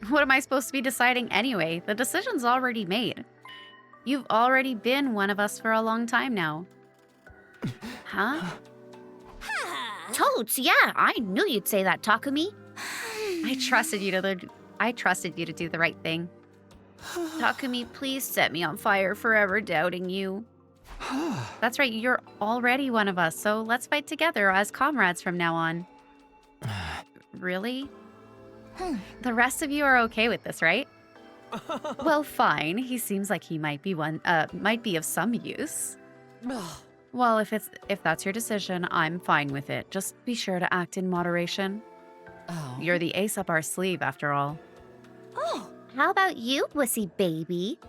What am I supposed to be deciding anyway? The decision's already made. You've already been one of us for a long time now. Huh? Toads, yeah, I knew you'd say that, Takumi. I trusted you to do the right thing. Takumi, please set me on fire, forever doubting you. That's right, you're already one of us, so let's fight together as comrades from now on. Really? The rest of you are okay with this, right? Well, fine. He seems like he might be of some use. Well, if that's your decision, I'm fine with it. Just be sure to act in moderation. Oh. You're the ace up our sleeve, after all. Oh, how about you, wussy baby?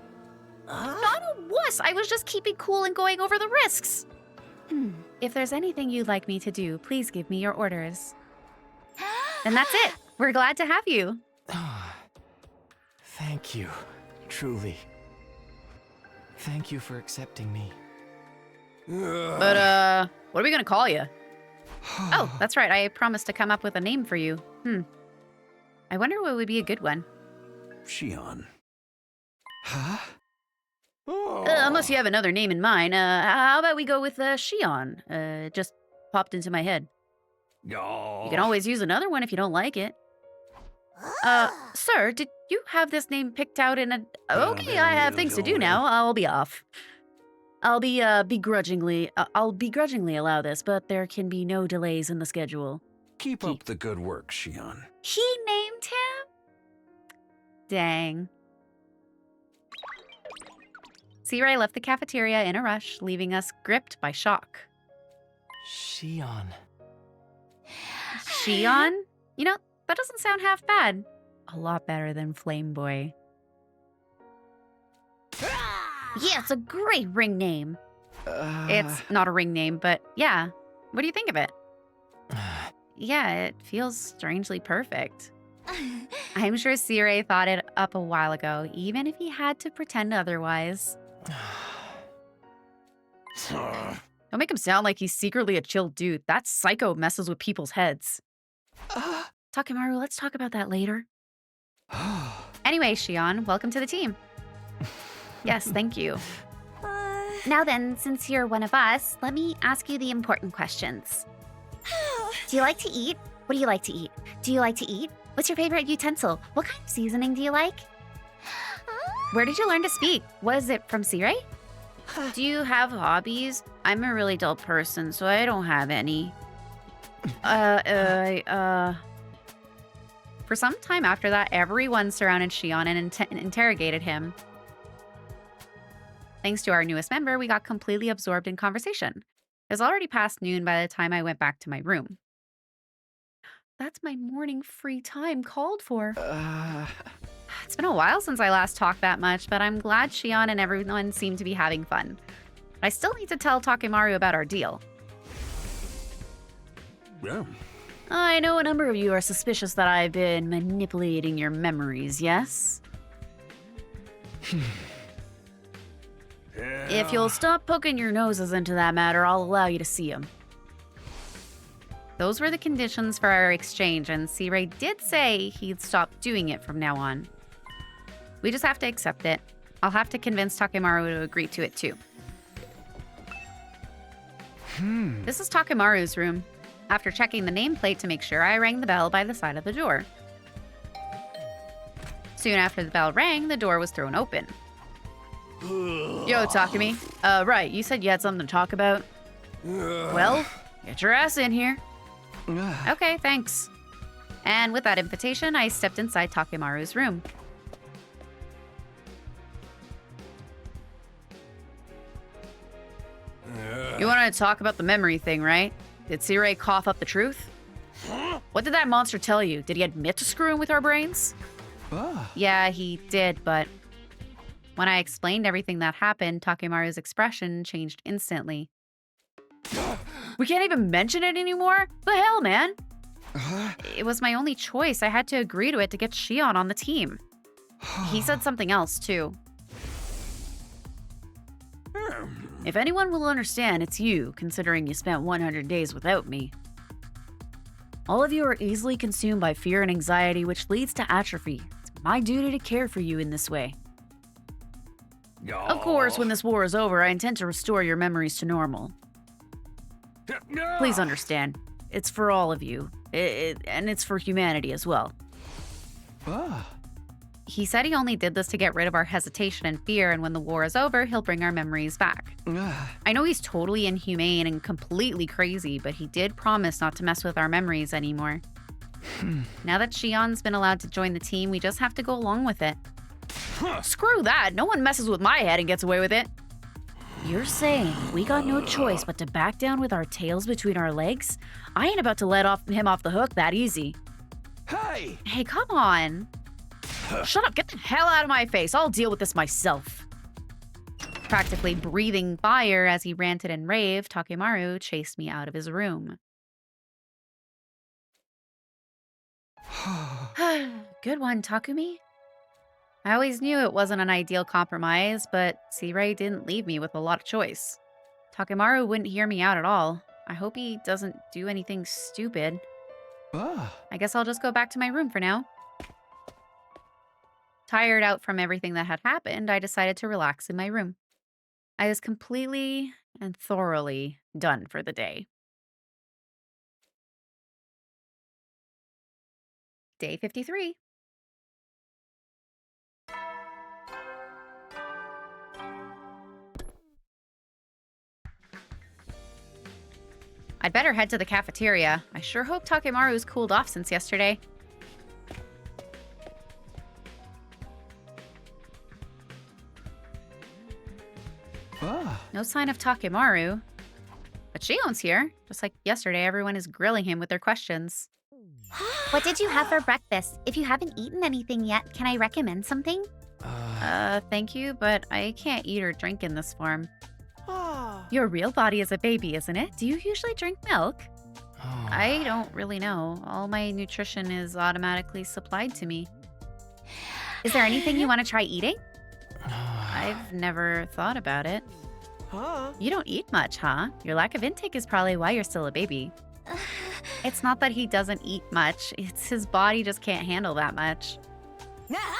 Not a wuss! I was just keeping cool and going over the risks! If there's anything you'd like me to do, please give me your orders. And that's it! We're glad to have you! Thank you, truly. Thank you for accepting me. But, what are we gonna call you? Oh, that's right, I promised to come up with a name for you. I wonder what would be a good one. Shion. Huh? Unless you have another name in mind, how about we go with, Shion? It just popped into my head. Oh. You can always use another one if you don't like it. Sir, did you have this name picked out in a... Okay, I have things to do now. I'll be off. I'll begrudgingly allow this, but there can be no delays in the schedule. Keep up the good work, Shion. He named him? Dang. Searay left the cafeteria in a rush, leaving us gripped by shock. Shion. Shion? You know, that doesn't sound half bad. A lot better than Flame Boy. Yeah, it's a great ring name. It's not a ring name, but yeah. What do you think of it? Yeah, it feels strangely perfect. I'm sure Searay thought it up a while ago, even if he had to pretend otherwise. Don't make him sound like he's secretly a chill dude. That psycho messes with people's heads. Takemaru, let's talk about that later. Anyway, Shion, welcome to the team. Yes, thank you. Now then, since you're one of us, let me ask you the important questions. Do you like to eat? What do you like to eat? Do you like to eat? What's your favorite utensil? What kind of seasoning do you like? Where did you learn to speak? Was it from Searay? Do you have hobbies? I'm a really dull person, so I don't have any. For some time after that, everyone surrounded Shion and interrogated him. Thanks to our newest member, we got completely absorbed in conversation. It was already past noon by the time I went back to my room. That's my morning free time called for. It's been a while since I last talked that much, but I'm glad Shion and everyone seem to be having fun. I still need to tell Takemaru about our deal. Yeah. I know a number of you are suspicious that I've been manipulating your memories, yes? If you'll stop poking your noses into that matter, I'll allow you to see them. Those were the conditions for our exchange, and Searay did say he'd stop doing it from now on. We just have to accept it. I'll have to convince Takemaru to agree to it too. This is Takemaru's room. After checking the nameplate to make sure, I rang the bell by the side of the door. Soon after the bell rang, the door was thrown open. Yo, Takumi. Right, you said you had something to talk about? Well, get your ass in here. Okay, thanks. And with that invitation, I stepped inside Takemaru's room. You wanted to talk about the memory thing, right? Did Searay cough up the truth? What did that monster tell you? Did he admit to screwing with our brains? Yeah, he did, but when I explained everything that happened, Takemaru's expression changed instantly. We can't even mention it anymore? The hell, man? It was my only choice. I had to agree to it to get Shion on the team. He said something else, too. If anyone will understand, it's you, considering you spent 100 days without me. All of you are easily consumed by fear and anxiety, which leads to atrophy. It's my duty to care for you in this way. Yaw. Of course, when this war is over, I intend to restore your memories to normal. Please understand, it's for all of you, and it's for humanity as well. He said he only did this to get rid of our hesitation and fear, and when the war is over, he'll bring our memories back. I know he's totally inhumane and completely crazy, but he did promise not to mess with our memories anymore. Now that Shion's been allowed to join the team, we just have to go along with it. Screw that! No one messes with my head and gets away with it! You're saying we got no choice but to back down with our tails between our legs? I ain't about to let him off the hook that easy. Hey! Hey, come on! Shut up, get the hell out of my face, I'll deal with this myself. Practically breathing fire as he ranted and raved, Takemaru chased me out of his room. Good one, Takumi. I always knew it wasn't an ideal compromise, but C-Ray didn't leave me with a lot of choice. Takemaru wouldn't hear me out at all. I hope he doesn't do anything stupid. I guess I'll just go back to my room for now. Tired out from everything that had happened, I decided to relax in my room. I was completely and thoroughly done for the day. Day 53. I'd better head to the cafeteria. I sure hope Takemaru's cooled off since yesterday. No sign of Takemaru. But Shion's here. Just like yesterday, everyone is grilling him with their questions. What did you have for breakfast? If you haven't eaten anything yet, can I recommend something? Thank you, but I can't eat or drink in this form. Your real body is a baby, isn't it? Do you usually drink milk? I don't really know. All my nutrition is automatically supplied to me. Is there anything you want to try eating? I've never thought about it. You don't eat much, huh? Your lack of intake is probably why you're still a baby. It's not that he doesn't eat much. It's his body just can't handle that much.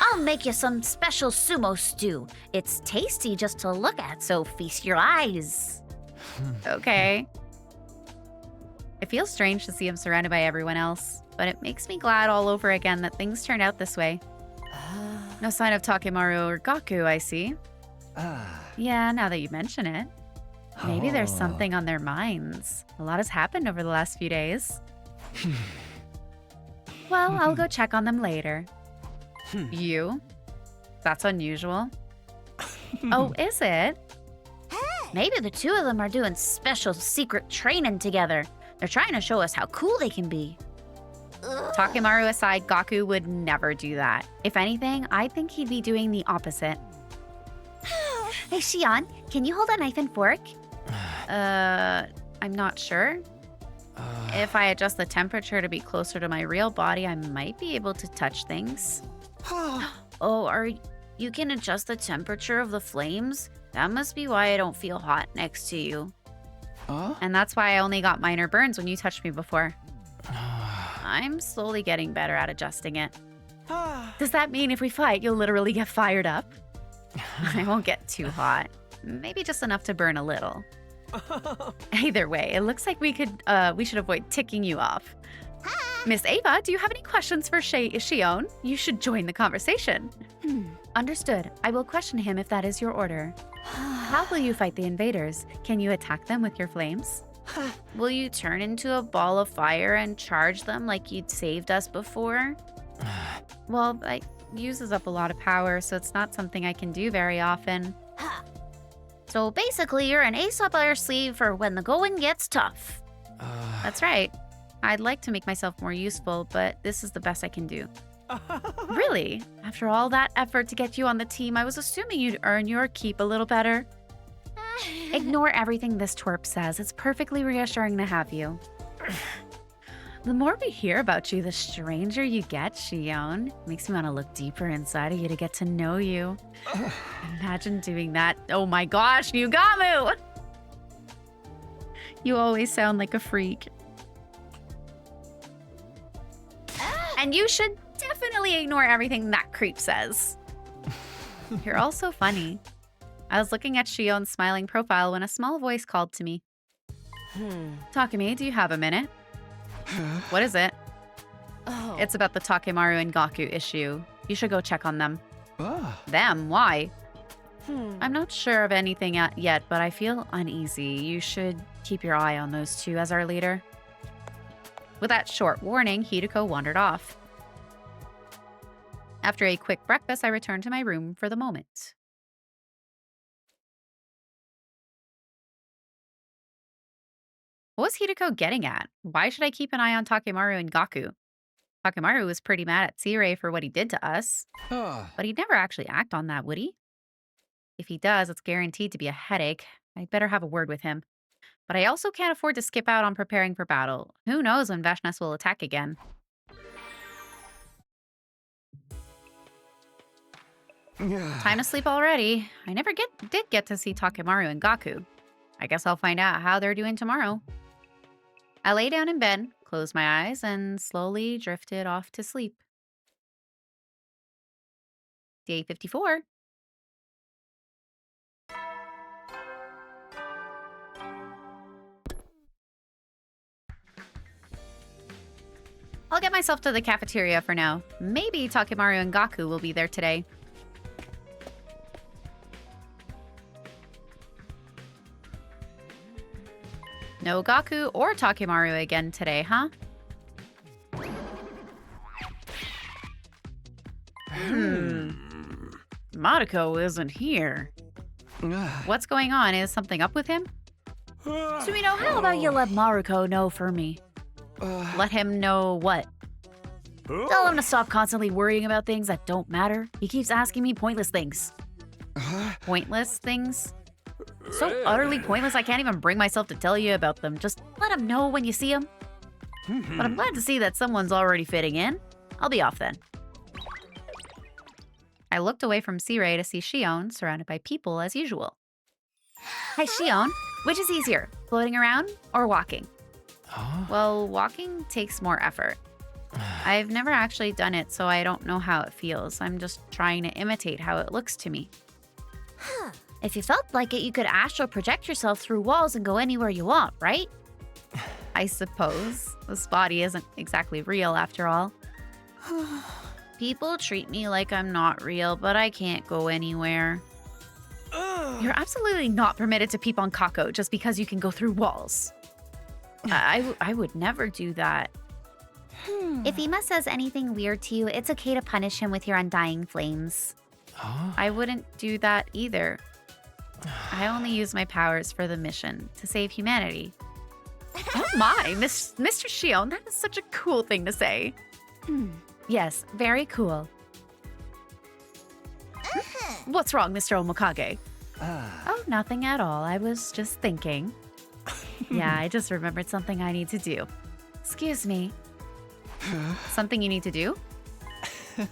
I'll make you some special sumo stew. It's tasty just to look at, so feast your eyes. Okay. It feels strange to see him surrounded by everyone else, but it makes me glad all over again that things turned out this way. No sign of Takemaru or Gaku, I see. Yeah, now that you mention it. Maybe there's something on their minds. A lot has happened over the last few days. Well, I'll go check on them later. You? That's unusual. Oh, is it? Maybe the two of them are doing special secret training together. They're trying to show us how cool they can be. Takemaru aside, Gaku would never do that. If anything, I think he'd be doing the opposite. Hey, Shion, can you hold a knife and fork? I'm not sure. If I adjust the temperature to be closer to my real body, I might be able to touch things. Oh, you can adjust the temperature of the flames? That must be why I don't feel hot next to you. And that's why I only got minor burns when you touched me before. I'm slowly getting better at adjusting it. Does that mean if we fight, you'll literally get fired up? I won't get too hot. Maybe just enough to burn a little. Either way, it looks like we should avoid ticking you off. Miss Ava, do you have any questions for Shion? You should join the conversation. Understood. I will question him if that is your order. How will you fight the invaders? Can you attack them with your flames? Will you turn into a ball of fire and charge them like you'd saved us before? Well, that uses up a lot of power, so it's not something I can do very often. So basically, you're an ace up our sleeve for when the going gets tough. That's right. I'd like to make myself more useful, but this is the best I can do. Really? After all that effort to get you on the team, I was assuming you'd earn your keep a little better. Ignore everything this twerp says. It's perfectly reassuring to have you. The more we hear about you, the stranger you get, Shion. Makes me want to look deeper inside of you to get to know you. Imagine doing that. Oh my gosh, Yugamu! You always sound like a freak. And you should definitely ignore everything that creep says. You're all so funny. I was looking at Shion's smiling profile when a small voice called to me. Takemi, do you have a minute? What is it? Oh. It's about the Takemaru and Gaku issue. You should go check on them. Ah. Them? Why? I'm not sure of anything yet, but I feel uneasy. You should keep your eye on those two as our leader. With that short warning, Hideko wandered off. After a quick breakfast, I returned to my room for the moment. What was Hideko getting at? Why should I keep an eye on Takemaru and Gaku? Takemaru was pretty mad at Sirei for what he did to us, Ah. but he'd never actually act on that, would he? If he does, it's guaranteed to be a headache. I'd better have a word with him. But I also can't afford to skip out on preparing for battle. Who knows when Vashnas will attack again? Time to sleep already. I never did get to see Takemaru and Gaku. I guess I'll find out how they're doing tomorrow. I lay down in bed, closed my eyes, and slowly drifted off to sleep. Day 54. I'll get myself to the cafeteria for now. Maybe Takemaru and Gaku will be there today. No Gaku or Takemaru again today, huh? Mariko isn't here. What's going on? Is something up with him? Sumino, how about you let Mariko know for me? Let him know what? Tell him to stop constantly worrying about things that don't matter. He keeps asking me pointless things. Pointless things? So utterly pointless I can't even bring myself to tell you about them. Just let him know when you see him. But I'm glad to see that someone's already fitting in. I'll be off then. I looked away from Sirei to see Shion surrounded by people as usual. Hi, Shion. Which is easier, floating around or walking? Huh? Well, walking takes more effort. I've never actually done it, so I don't know how it feels. I'm just trying to imitate how it looks to me. If you felt like it, you could astral project yourself through walls and go anywhere you want, right? I suppose. This body isn't exactly real after all. People treat me like I'm not real, but I can't go anywhere. You're absolutely not permitted to peep on Kako just because you can go through walls. I would never do that. If Ima says anything weird to you, it's okay to punish him with your undying flames. Huh? I wouldn't do that either. I only use my powers for the mission, to save humanity. Oh my, Mr. Shion, that is such a cool thing to say. Yes, very cool. What's wrong, Mr. Omokage? Oh, nothing at all. I was just thinking. Yeah, I just remembered something I need to do. Excuse me. Something you need to do?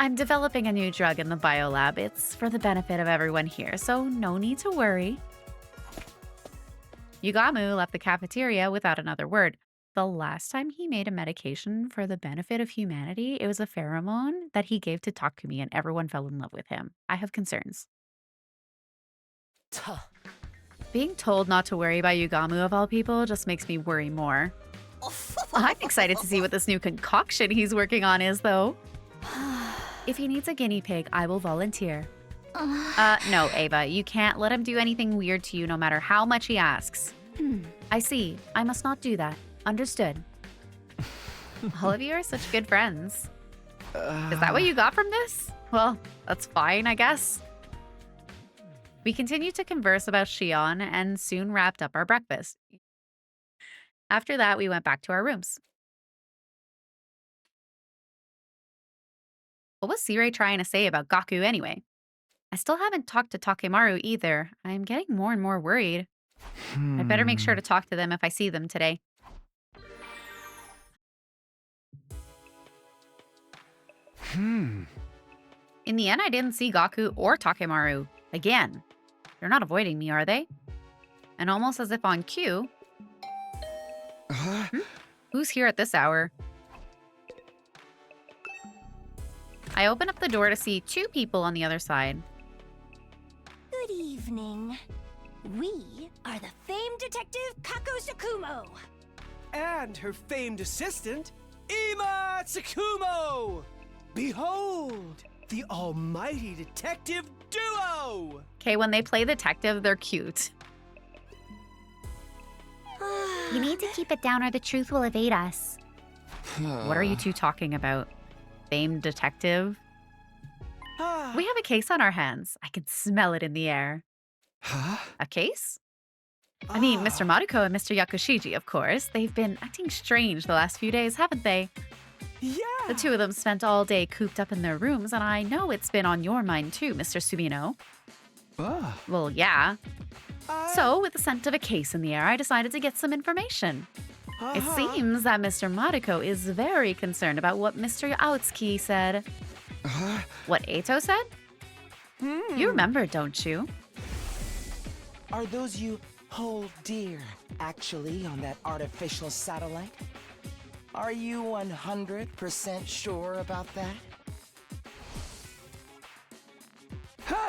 I'm developing a new drug in the biolab. It's for the benefit of everyone here, so no need to worry. Yugamu left the cafeteria without another word. The last time he made a medication for the benefit of humanity, it was a pheromone that he gave to Takumi and everyone fell in love with him. I have concerns. Being told not to worry by Yugamu of all people just makes me worry more. I'm excited to see what this new concoction he's working on is, though. If he needs a guinea pig, I will volunteer. No, Ava, you can't let him do anything weird to you no matter how much he asks. I see. I must not do that. Understood. All of you are such good friends. Is that what you got from this? Well, that's fine, I guess. We continued to converse about Shion and soon wrapped up our breakfast. After that, we went back to our rooms. What was Sirei trying to say about Gaku anyway? I still haven't talked to Takemaru either. I'm getting more and more worried. I better make sure to talk to them if I see them today. In the end, I didn't see Gaku or Takemaru again. They're not avoiding me, are they? And almost as if on cue... Who's here at this hour? I open up the door to see two people on the other side. Good evening. We are the famed detective Kako Sakumo. And her famed assistant, Ima Tsukumo! Behold, the almighty detective duo! Okay, when they play detective, they're cute. You need to keep it down or the truth will evade us. What are you two talking about? Famed detective? We have a case on our hands. I can smell it in the air. Huh? A case? I mean, Mr. Maruko and Mr. Yakushiji, of course. They've been acting strange the last few days, haven't they? Yeah! The two of them spent all day cooped up in their rooms, and I know it's been on your mind too, Mr. Sumino. Ah. Well, yeah. So, with the scent of a case in the air, I decided to get some information. It seems that Mr. Maruko is very concerned about what Mr. Aotsuki said. What Eito said? You remember, don't you? Are those you hold dear actually on that artificial satellite? Are you 100% sure about that?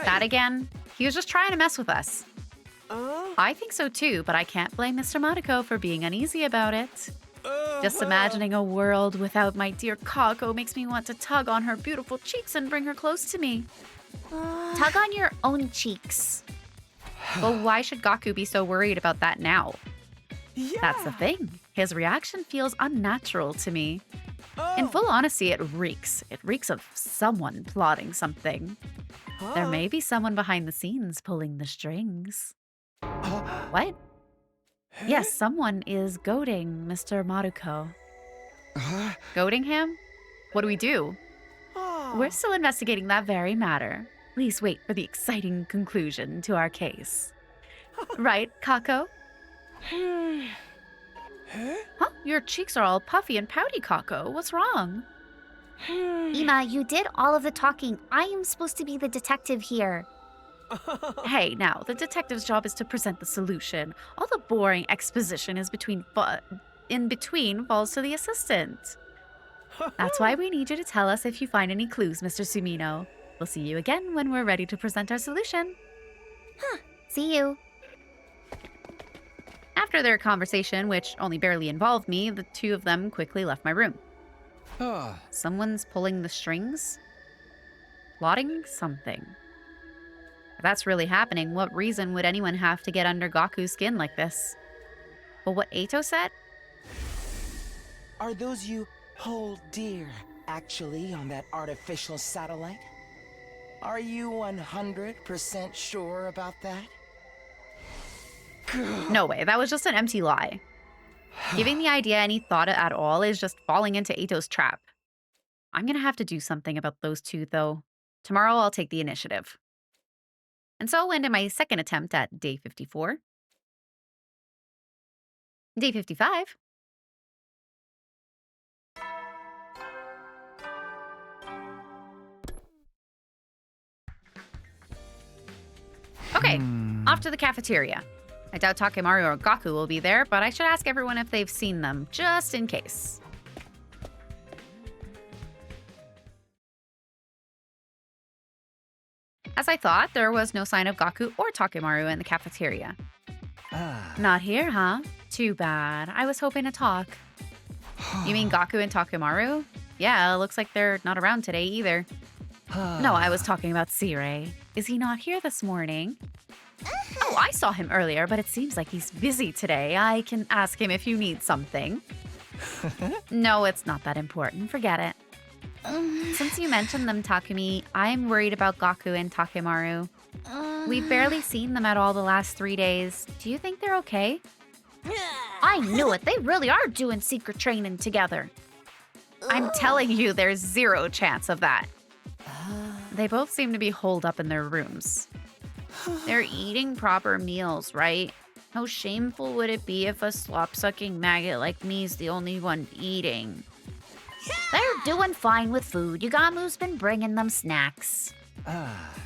That again? He was just trying to mess with us. I think so too, but I can't blame Mr. Maruko for being uneasy about it. Just imagining a world without my dear Kako makes me want to tug on her beautiful cheeks and bring her close to me. Tug on your own cheeks. But why should Gaku be so worried about that now? Yeah! That's the thing. His reaction feels unnatural to me. In full honesty, it reeks. It reeks of someone plotting something. There may be someone behind the scenes pulling the strings. What? Yes, someone is goading Mr. Maruko. Goading him? What do we do? We're still investigating that very matter. Please wait for the exciting conclusion to our case. Right, Kako? Huh? Your cheeks are all puffy and pouty, Kako. What's wrong? Ima, you did all of the talking. I am supposed to be the detective here. Hey, now, the detective's job is to present the solution. All the boring exposition is in between falls to the assistant. That's why we need you to tell us if you find any clues, Mr. Sumino. We'll see you again when we're ready to present our solution. See you. After their conversation, which only barely involved me, the two of them quickly left my room. Someone's pulling the strings? Plotting something. If that's really happening, what reason would anyone have to get under Gaku's skin like this? But what Eito said? Are those you hold dear actually on that artificial satellite? Are you 100% sure about that? No way, that was just an empty lie. Giving the idea any thought at all is just falling into Eito's trap. I'm gonna have to do something about those two, though. Tomorrow I'll take the initiative. And so ended my second attempt at day 54. Day 55. Okay, off to the cafeteria. I doubt Takemaru or Gaku will be there, but I should ask everyone if they've seen them, just in case. As I thought, there was no sign of Gaku or Takemaru in the cafeteria. Not here, huh? Too bad. I was hoping to talk. You mean Gaku and Takemaru? Yeah, it looks like they're not around today either. No, I was talking about Sirei. Is he not here this morning? Oh, I saw him earlier, but it seems like he's busy today. I can ask him if you need something. No, it's not that important. Forget it. Since you mentioned them, Takumi, I'm worried about Gaku and Takemaru. We've barely seen them at all the last 3 days. Do you think they're okay? I knew it. They really are doing secret training together. I'm telling you, there's zero chance of that. They both seem to be holed up in their rooms. They're eating proper meals, right? How shameful would it be if a slop-sucking maggot like me's the only one eating? They're doing fine with food. Yugamu's been bringing them snacks.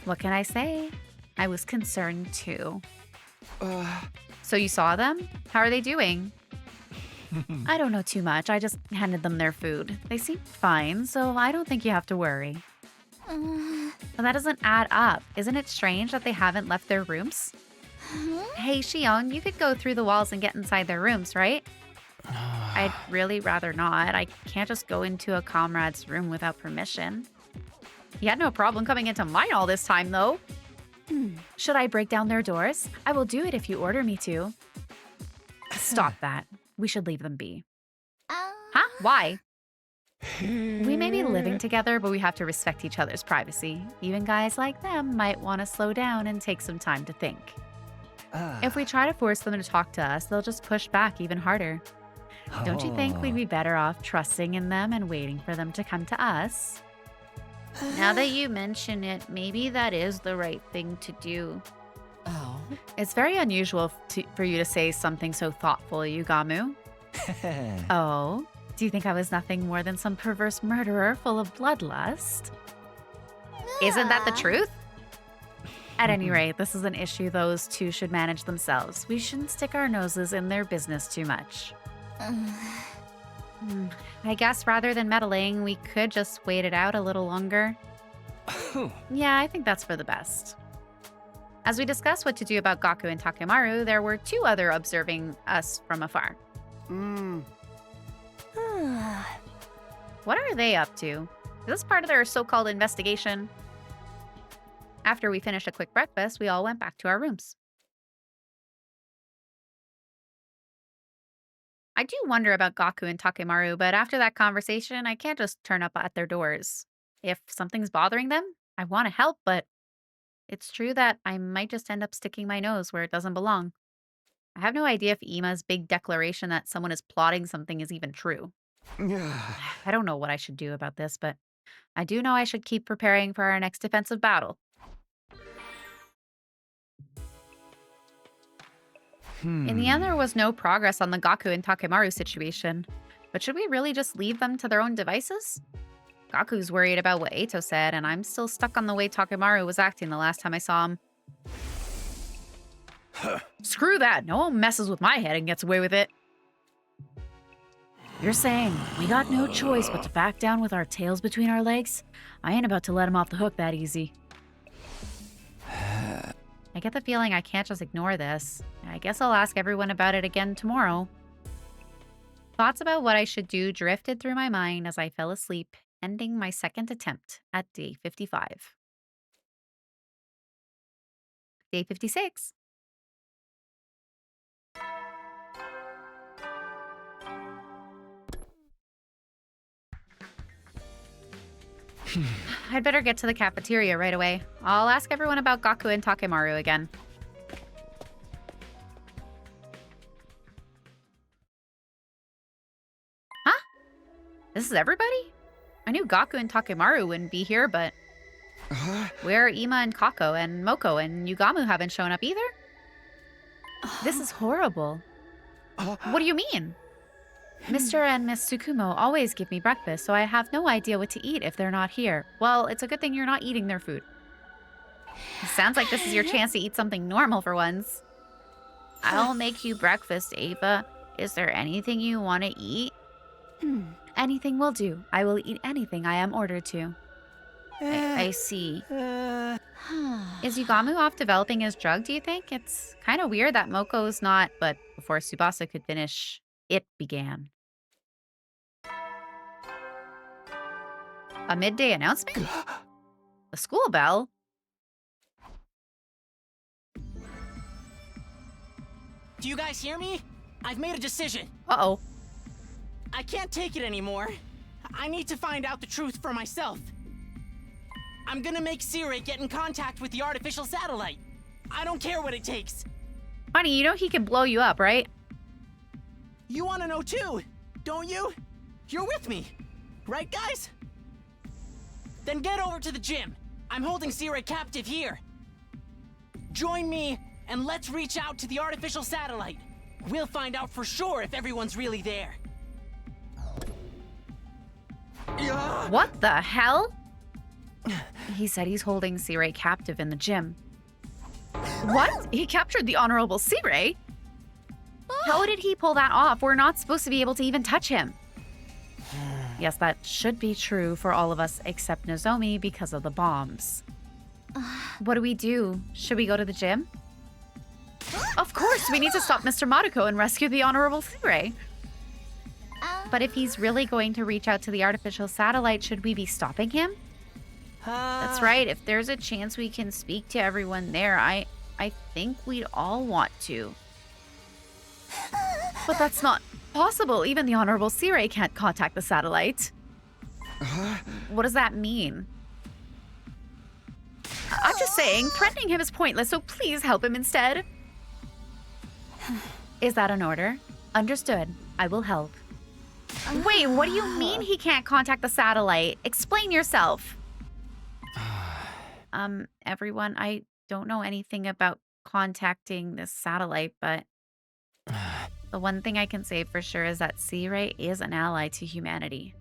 What can I say? I was concerned too. So you saw them? How are they doing? I don't know too much. I just handed them their food. They seem fine, so I don't think you have to worry. Well, that doesn't add up. Isn't it strange that they haven't left their rooms? Hey, Shion, you could go through the walls and get inside their rooms, right? I'd really rather not. I can't just go into a comrade's room without permission. He had no problem coming into mine all this time, though. Should I break down their doors? I will do it if you order me to. Stop that. We should leave them be. Huh? Why? We may be living together, but we have to respect each other's privacy. Even guys like them might want to slow down and take some time to think. If we try to force them to talk to us, they'll just push back even harder. Don't you think we'd be better off trusting in them and waiting for them to come to us? Now that you mention it, maybe that is the right thing to do. Oh. It's very unusual for you to say something so thoughtful, Yugamu. Oh? Do you think I was nothing more than some perverse murderer full of bloodlust? Isn't that the truth? At any rate, this is an issue those two should manage themselves. We shouldn't stick our noses in their business too much. I guess rather than meddling, we could just wait it out a little longer. Yeah, I think that's for the best. As we discussed what to do about Gaku and Takemaru, there were two other observing us from afar. What are they up to? Is this part of their so-called investigation? After we finished a quick breakfast, we all went back to our rooms. I do wonder about Gaku and Takemaru, but after that conversation, I can't just turn up at their doors. If something's bothering them, I want to help, but it's true that I might just end up sticking my nose where it doesn't belong. I have no idea if Ima's big declaration that someone is plotting something is even true. I don't know what I should do about this, but I do know I should keep preparing for our next defensive battle. In the end, there was no progress on the Gaku and Takemaru situation. But should we really just leave them to their own devices? Gaku's worried about what Eito said, and I'm still stuck on the way Takemaru was acting the last time I saw him. Screw that! No one messes with my head and gets away with it. You're saying we got no choice but to back down with our tails between our legs? I ain't about to let him off the hook that easy. I get the feeling I can't just ignore this. I guess I'll ask everyone about it again tomorrow. Thoughts about what I should do drifted through my mind as I fell asleep, ending my second attempt at day 55. Day 56. I'd better get to the cafeteria right away. I'll ask everyone about Gaku and Takemaru again. Huh? This is everybody? I knew Gaku and Takemaru wouldn't be here, but... Where are Ima and Kako and Moko and Yugamu haven't shown up either? This is horrible. What do you mean? Mr. and Miss Tsukumo always give me breakfast, so I have no idea what to eat if they're not here. Well, it's a good thing you're not eating their food. It sounds like this is your chance to eat something normal for once. I'll make you breakfast, Ava. Is there anything you want to eat? Anything will do. I will eat anything I am ordered to. I see. Is Yugamu off developing his drug, do you think? It's kind of weird that Moko's not, but before Tsubasa could finish, it began. A midday announcement? A school bell? Do you guys hear me? I've made a decision. Uh-oh. I can't take it anymore. I need to find out the truth for myself. I'm gonna make Sire get in contact with the artificial satellite. I don't care what it takes. Honey, you know he can blow you up, right? You wanna know too, don't you? You're with me, right guys? Then get over to the gym. I'm holding Sire captive here. Join me and let's reach out to the artificial satellite. We'll find out for sure if everyone's really there. What the hell? He said he's holding Sire captive in the gym. What? He captured the Honorable Sire? How did he pull that off? We're not supposed to be able to even touch him. Yes, that should be true for all of us except Nozomi because of the bombs. What do we do? Should we go to the gym? Of course, we need to stop Mr. Maruko and rescue the Honorable Tsure. But if he's really going to reach out to the artificial satellite, should we be stopping him? That's right. If there's a chance we can speak to everyone there, I think we'd all want to. But that's not possible. Even the Honorable Tsure can't contact the satellite. What does that mean? I'm just saying, threatening him is pointless, so please help him instead. Is that an order? Understood. I will help. Wait, what do you mean he can't contact the satellite? Explain yourself. Everyone, I don't know anything about contacting this satellite, but the one thing I can say for sure is that Tsure is an ally to humanity.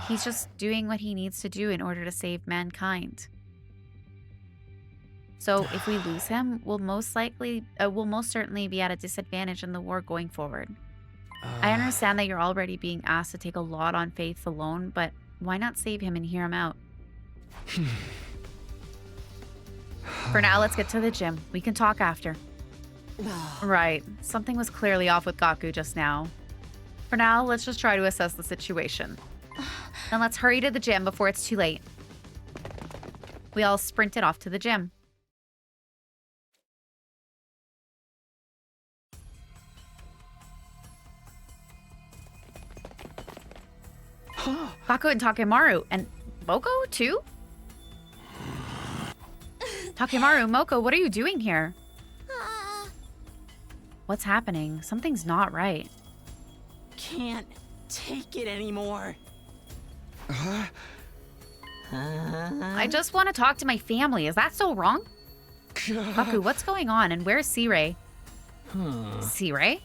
He's just doing what he needs to do in order to save mankind. So if we lose him, we'll most certainly be at a disadvantage in the war going forward. I understand that you're already being asked to take a lot on faith alone, but why not save him and hear him out? For now, let's get to the gym. We can talk after. Right. Something was clearly off with Gaku just now. For now, let's just try to assess the situation. Then let's hurry to the gym before it's too late. We all sprinted off to the gym. Gaku and Takemaru, and Moko too? Takemaru, Moko, what are you doing here? What's happening? Something's not right. Can't take it anymore. I just want to talk to my family. Is that so wrong? Gaku, what's going on? And where's Tsure? Tsure?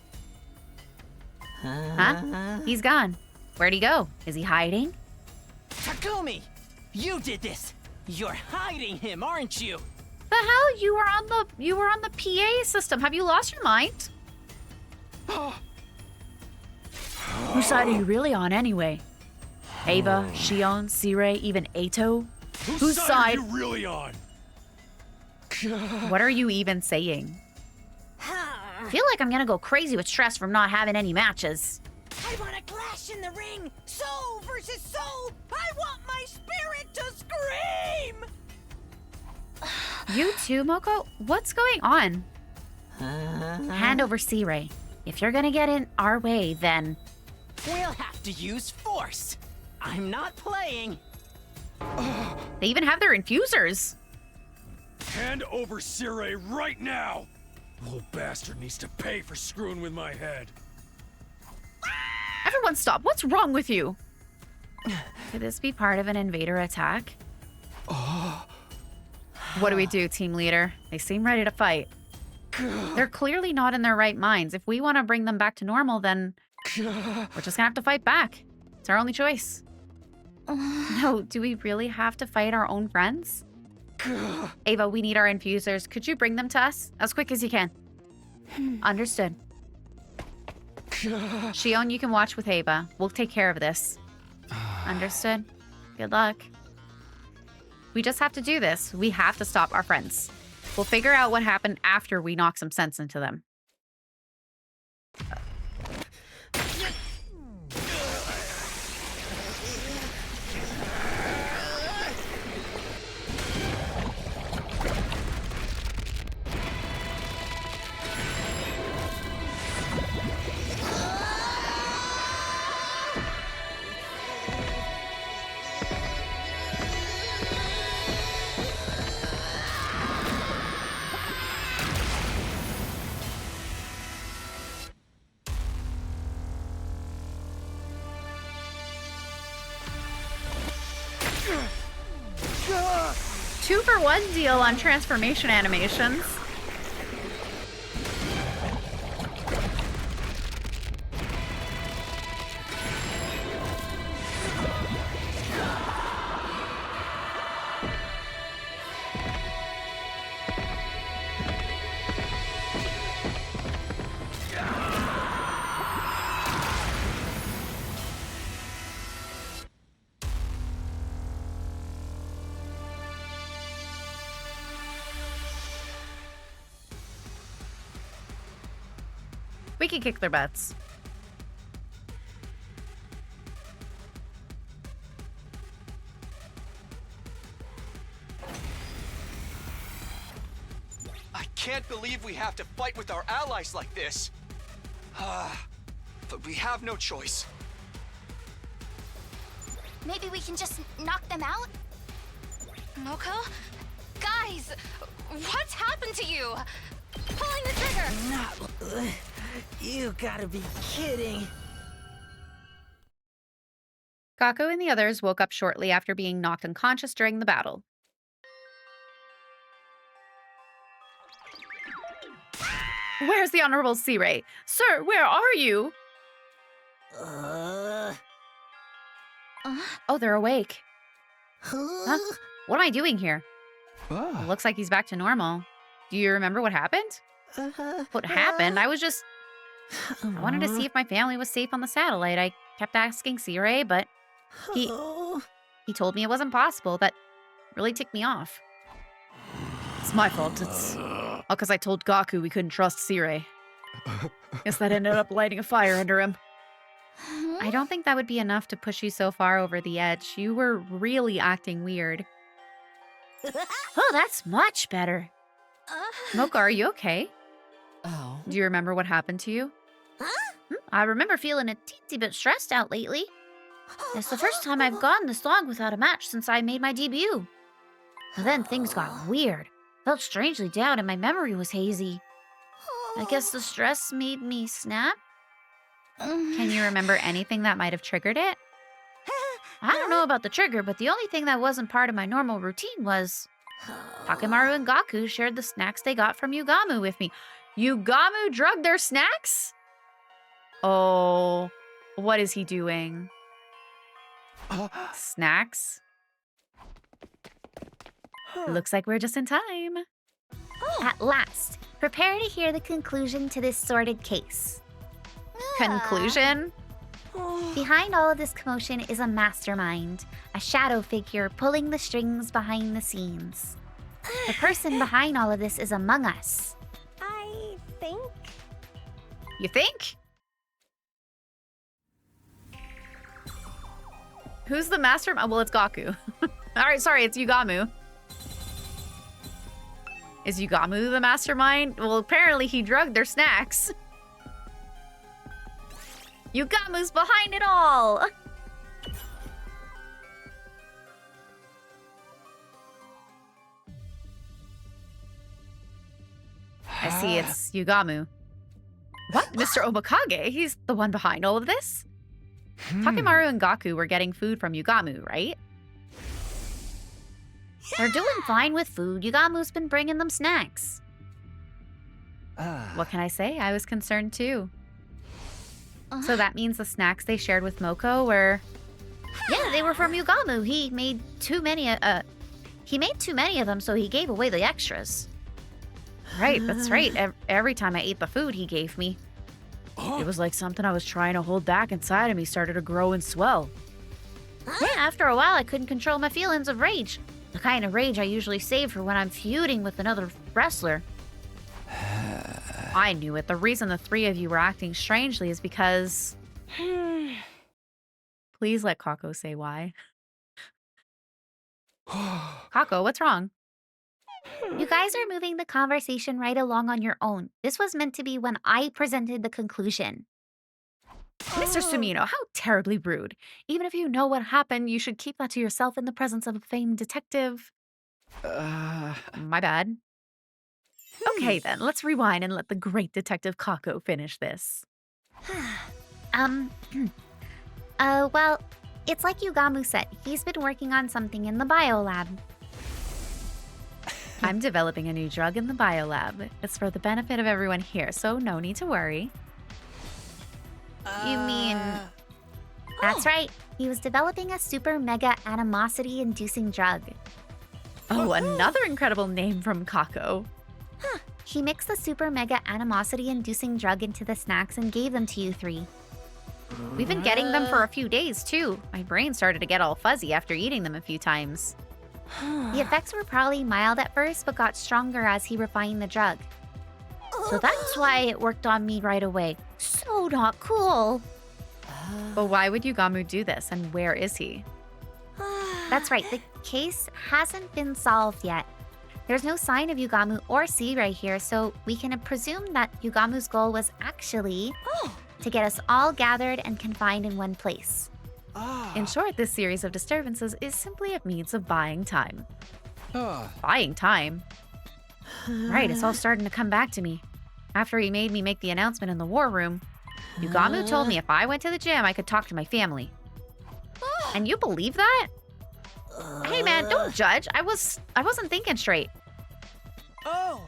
Huh? He's gone. Where'd he go? Is he hiding? Takumi! You did this! You're hiding him, aren't you? The hell? You were on the PA system. Have you lost your mind? Whose side are you really on anyway? Ava, Shion, Tsure, even Eito? Whose side are you really on? What are you even saying? I feel like I'm gonna go crazy with stress from not having any matches. I want a clash in the ring! Soul versus soul! I want my spirit to scream! You too, Moko? What's going on? Hand over Tsure. If you're gonna get in our way, then... We'll have to use force! I'm not playing! They even have their infusers! Hand over Tsure right now! Little bastard needs to pay for screwing with my head. Everyone stop! What's wrong with you? Could this be part of an invader attack? What do we do, team leader? They seem ready to fight. They're clearly not in their right minds. If we want to bring them back to normal, then we're just gonna have to fight back. It's our only choice. No, do we really have to fight our own friends? Ava, we need our infusers. Could you bring them to us? As quick as you can. Understood. Shion, you can watch with Ava. We'll take care of this. Understood. Good luck. We just have to do this. We have to stop our friends. We'll figure out what happened after we knock some sense into them. Two-for-one deal on transformation animations. We can kick their butts. I can't believe we have to fight with our allies like this. But we have no choice. Maybe we can just knock them out? Moko? Guys, what's happened to you? Pulling the trigger! You gotta be kidding. Kako and the others woke up shortly after being knocked unconscious during the battle. Where's the Honorable C-Ray? Sir, where are you? Oh, they're awake. Huh? What am I doing here? It looks like he's back to normal. Do you remember what happened? What happened? I wanted to see if my family was safe on the satellite. I kept asking C-Ray, but he told me it wasn't possible. That really ticked me off. It's my fault. It's all because I told Gaku we couldn't trust C-Ray. Guess that ended up lighting a fire under him. I don't think that would be enough to push you so far over the edge. You were really acting weird. Oh, that's much better. Mocha, are you okay? Oh. Do you remember what happened to you? I remember feeling a teensy bit stressed out lately. It's the first time I've gone this long without a match since I made my debut. But then things got weird. Felt strangely down and my memory was hazy. I guess the stress made me snap? Can you remember anything that might have triggered it? I don't know about the trigger, but the only thing that wasn't part of my normal routine was... Takemaru and Gaku shared the snacks they got from Yugamu with me. Yugamu drugged their snacks? Oh, what is he doing? Snacks? Looks like we're just in time. At last, prepare to hear the conclusion to this sordid case. Conclusion? Behind all of this commotion is a mastermind, a shadow figure pulling the strings behind the scenes. The person behind all of this is among us. I think. You think? Who's the mastermind? Well, it's Gaku. Alright, sorry, it's Yugamu. Is Yugamu the mastermind? Well, apparently he drugged their snacks. Yugamu's behind it all! I see, it's Yugamu. What? Mr. Omikage? He's the one behind all of this? Takemaru and Gaku were getting food from Yugamu, right? They're doing fine with food. Yugamu's been bringing them snacks. What can I say? I was concerned too. So that means the snacks they shared with Moko were... Yeah, they were from Yugamu. He made too many of them, so he gave away the extras. Right, that's right. Every time I ate the food he gave me, it was like something I was trying to hold back inside of me started to grow and swell. Yeah, after a while, I couldn't control my feelings of rage. The kind of rage I usually save for when I'm feuding with another wrestler. I knew it. The reason the three of you were acting strangely is because... Please let Kako say why. Kako, what's wrong? You guys are moving the conversation right along on your own. This was meant to be when I presented the conclusion. Mr. Sumino, how terribly rude. Even if you know what happened, you should keep that to yourself in the presence of a famed detective. My bad. Okay then, let's rewind and let the great Detective Kako finish this. Well, it's like Yugamu said. He's been working on something in the biolab. I'm developing a new drug in the biolab. It's for the benefit of everyone here, so no need to worry. You mean... That's right. He was developing a super mega animosity-inducing drug. Oh, another incredible name from Kako. He mixed the super mega animosity-inducing drug into the snacks and gave them to you three. We've been getting them for a few days, too. My brain started to get all fuzzy after eating them a few times. The effects were probably mild at first, but got stronger as he refined the drug. So that's why it worked on me right away. So not cool. But why would Yugamu do this, and where is he? That's right, the case hasn't been solved yet. There's no sign of Yugamu or C right here, so we can presume that Yugamu's goal was actually to get us all gathered and confined in one place. In short, this series of disturbances is simply a means of buying time. Buying time? Right, it's all starting to come back to me. After he made me make the announcement in the war room, Yugamu told me if I went to the gym, I could talk to my family. And you believe that? Hey man, don't judge. I wasn't thinking straight.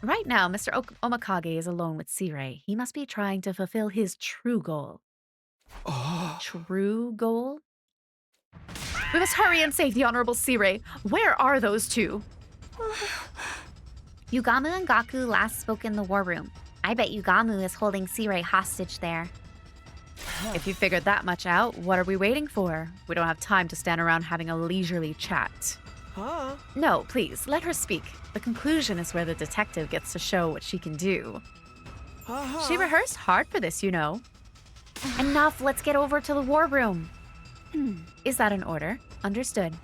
Right now, Mr. Omakage is alone with Sirei. He must be trying to fulfill his true goal. True goal? We must hurry and save the Honorable Sirei. Where are those two? Yugamu and Gaku last spoke in the war room. I bet Yugamu is holding Sirei hostage there. If you figured that much out, what are we waiting for? We don't have time to stand around having a leisurely chat. No, please, let her speak. The conclusion is where the detective gets to show what she can do. She rehearsed hard for this, you know. Enough, let's get over to the war room. Is that an order? Understood.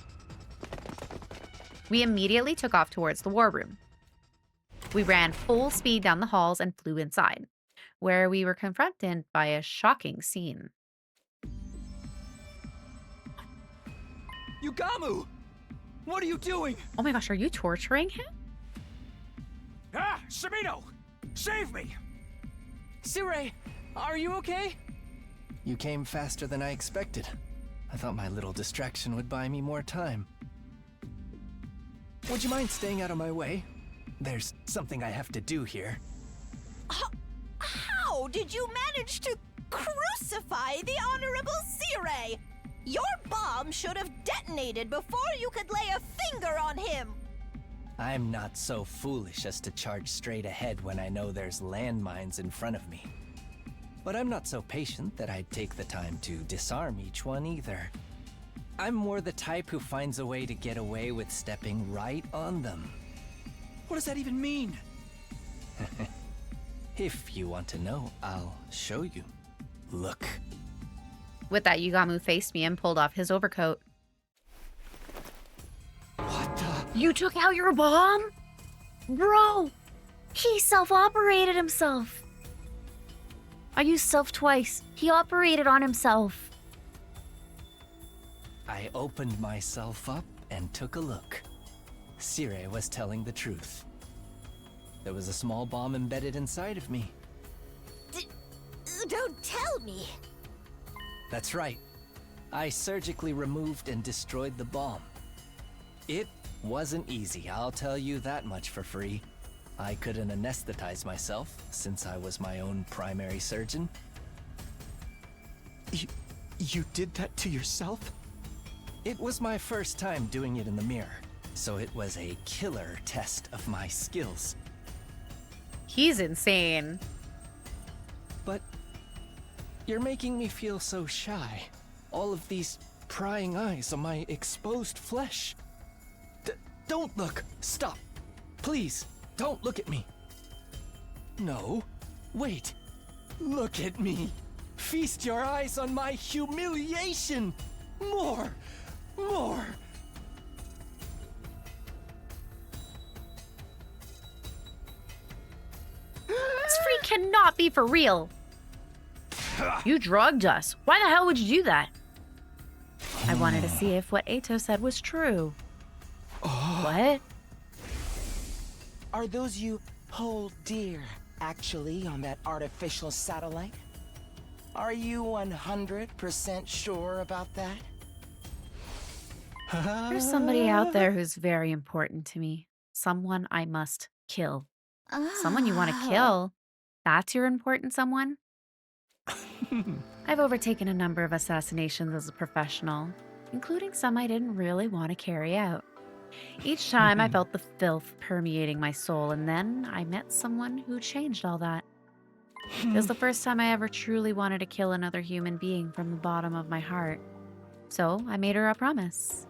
We immediately took off towards the war room. We ran full speed down the halls and flew inside, where we were confronted by a shocking scene. Yugamu! What are you doing? Oh my gosh, are you torturing him? Ah, Shimino! Save me! Sirei, are you okay? You came faster than I expected. I thought my little distraction would buy me more time. Would you mind staying out of my way? There's something I have to do here. How did you manage to crucify the Honorable Sirei? Your bomb should have detonated before you could lay a finger on him. I'm not so foolish as to charge straight ahead when I know there's landmines in front of me. But I'm not so patient that I'd take the time to disarm each one either. I'm more the type who finds a way to get away with stepping right on them. What does that even mean? If you want to know, I'll show you. Look. With that, Yugamu faced me and pulled off his overcoat. What the? You took out your bomb? Bro, he self-operated himself. I used self twice. He operated on himself. I opened myself up and took a look. Sirei was telling the truth. There was a small bomb embedded inside of me. Don't tell me. That's right. I surgically removed and destroyed the bomb. It wasn't easy, I'll tell you that much for free. I couldn't anesthetize myself, since I was my own primary surgeon. You did that to yourself? It was my first time doing it in the mirror, so it was a killer test of my skills. He's insane. But you're making me feel so shy. All of these prying eyes on my exposed flesh. Don't look! Stop! Please, don't look at me! No, wait! Look at me! Feast your eyes on my humiliation! More! More! This freak cannot be for real. You drugged us. Why the hell would you do that? I wanted to see if what Eito said was true. What? Are those you hold dear actually on that artificial satellite? Are you 100% sure about that? There's somebody out there who's very important to me. Someone I must kill. Someone you want to kill? That's your important someone? I've overtaken a number of assassinations as a professional, including some I didn't really want to carry out. Each time I felt the filth permeating my soul, and then I met someone who changed all that. It was the first time I ever truly wanted to kill another human being from the bottom of my heart. So I made her a promise.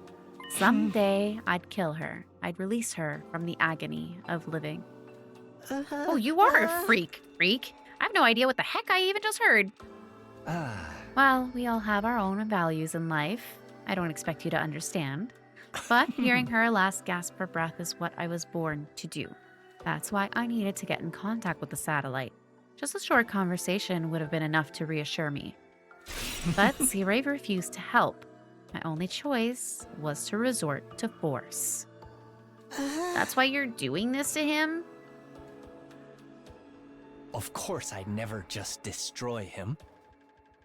Someday I'd kill her. I'd release her from the agony of living. Oh, you are a freak. I have no idea what the heck I even just heard. Well, we all have our own values in life. I don't expect you to understand. But hearing her last gasp for breath is what I was born to do. That's why I needed to get in contact with the satellite. Just a short conversation would have been enough to reassure me. But C-Ray refused to help. My only choice was to resort to force. That's why you're doing this to him? Of course, I'd never just destroy him.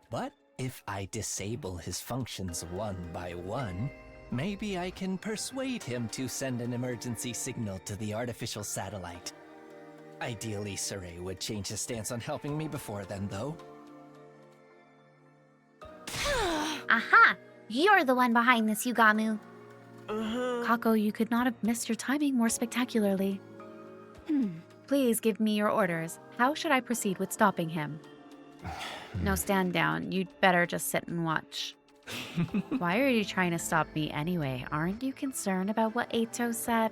But if I disable his functions one by one, maybe I can persuade him to send an emergency signal to the artificial satellite. Ideally, Saray would change his stance on helping me before then, though. Aha! You're the one behind this, Yugamu. Kako, you could not have missed your timing more spectacularly. Please give me your orders. How should I proceed with stopping him? No, stand down. You'd better just sit and watch. Why are you trying to stop me anyway? Aren't you concerned about what Eito said?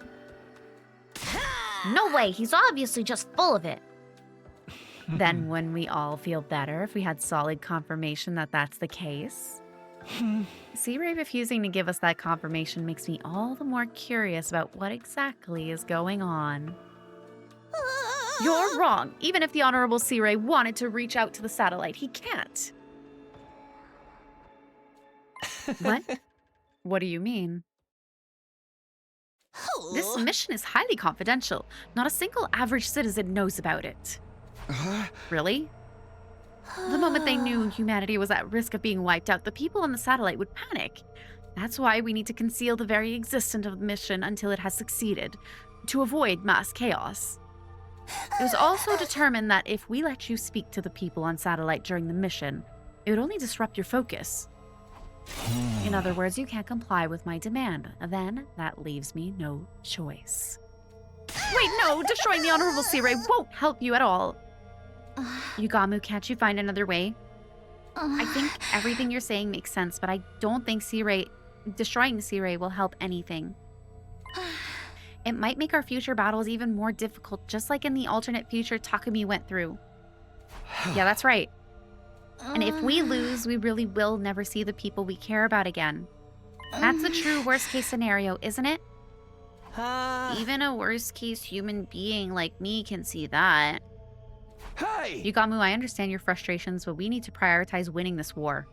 No way, he's obviously just full of it. Then wouldn't we all feel better if we had solid confirmation that that's the case? C-Ray refusing to give us that confirmation makes me all the more curious about what exactly is going on. You're wrong. Even if the Honorable C-Ray wanted to reach out to the satellite, he can't. What? What do you mean? This mission is highly confidential. Not a single average citizen knows about it. Really? The moment they knew humanity was at risk of being wiped out, the people on the satellite would panic. That's why we need to conceal the very existence of the mission until it has succeeded, to avoid mass chaos. It was also determined that if we let you speak to the people on satellite during the mission, it would only disrupt your focus. In other words, you can't comply with my demand. Then that leaves me no choice. Wait, no! Destroying the Honorable C-Ray won't help you at all. Yugamu, can't you find another way? I think everything you're saying makes sense, but I don't think destroying C-Ray will help anything. It might make our future battles even more difficult, just like in the alternate future Takumi went through. Yeah, that's right. And if we lose, we really will never see the people we care about again. That's the true worst-case scenario, isn't it? Even a worst-case human being like me can see that. Hey! Yugamu, I understand your frustrations, but we need to prioritize winning this war.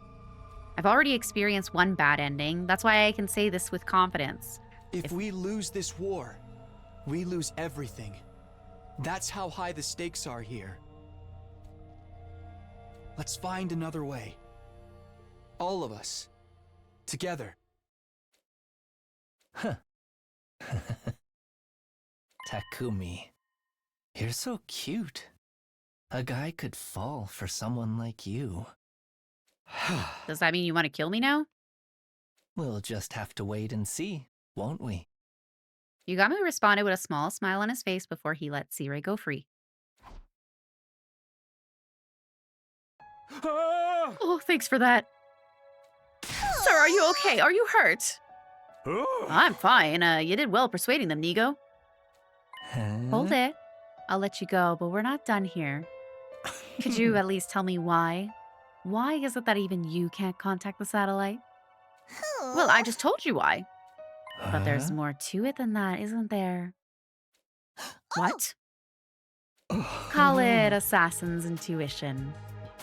I've already experienced one bad ending. That's why I can say this with confidence. If we lose this war, we lose everything. That's how high the stakes are here. Let's find another way. All of us. Together. Huh. Takumi, you're so cute. A guy could fall for someone like you. Does that mean you want to kill me now? We'll just have to wait and see, won't we? Yugamu responded with a small smile on his face before he let C-Ray go free. Oh, thanks for that. Sir, are you okay? Are you hurt? I'm fine. You did well persuading them, Nigo. Hold it. I'll let you go, but we're not done here. Could you at least tell me why? Why is it that even you can't contact the satellite? Well, I just told you why. But there's more to it than that, isn't there? What? Call it assassin's intuition.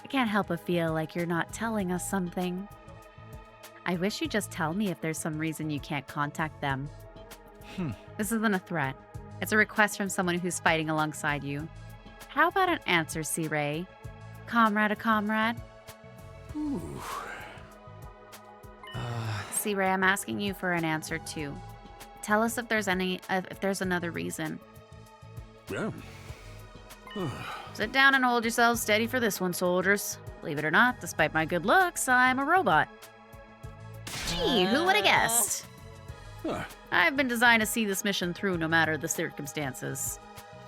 I can't help but feel like you're not telling us something. I wish you'd just tell me if there's some reason you can't contact them. This isn't a threat. It's a request from someone who's fighting alongside you. How about an answer, C-Ray? Comrade a comrade? C-Ray, I'm asking you for an answer too. Tell us if there's another reason. Yeah. Sit down and hold yourselves steady for this one, soldiers. Believe it or not, despite my good looks, I'm a robot. Gee, who would have guessed? I've been designed to see this mission through no matter the circumstances.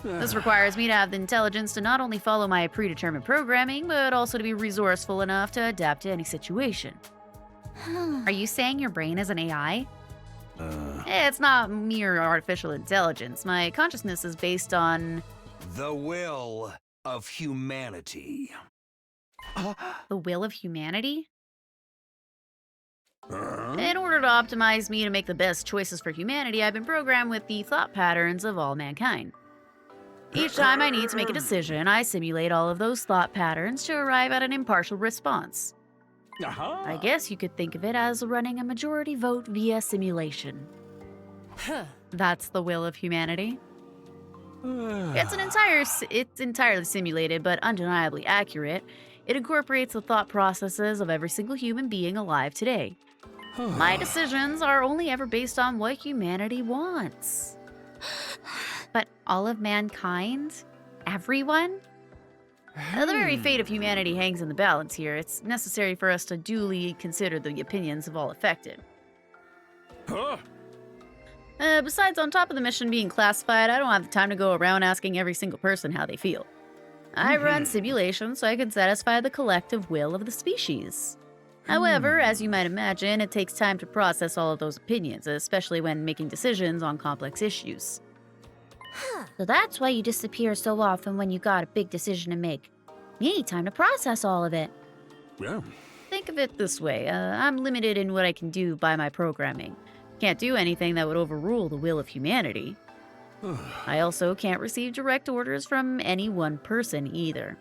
This requires me to have the intelligence to not only follow my predetermined programming, but also to be resourceful enough to adapt to any situation. Are you saying your brain is an AI? It's not mere artificial intelligence. My consciousness is based on The will of humanity. The will of humanity? In order to optimize me to make the best choices for humanity, I've been programmed with the thought patterns of all mankind. Each time I need to make a decision, I simulate all of those thought patterns to arrive at an impartial response. I guess you could think of it as running a majority vote via simulation. That's the will of humanity. It's entirely simulated, but undeniably accurate. It incorporates the thought processes of every single human being alive today. My decisions are only ever based on what humanity wants. But all of mankind? Everyone? The very fate of humanity hangs in the balance here. It's necessary for us to duly consider the opinions of all affected. Besides, on top of the mission being classified, I don't have the time to go around asking every single person how they feel. I run simulations so I can satisfy the collective will of the species. However, as you might imagine, it takes time to process all of those opinions, especially when making decisions on complex issues. So that's why you disappear so often when you got a big decision to make. You need time to process all of it. Yeah. Think of it this way, I'm limited in what I can do by my programming. Can't do anything that would overrule the will of humanity. I also can't receive direct orders from any one person either.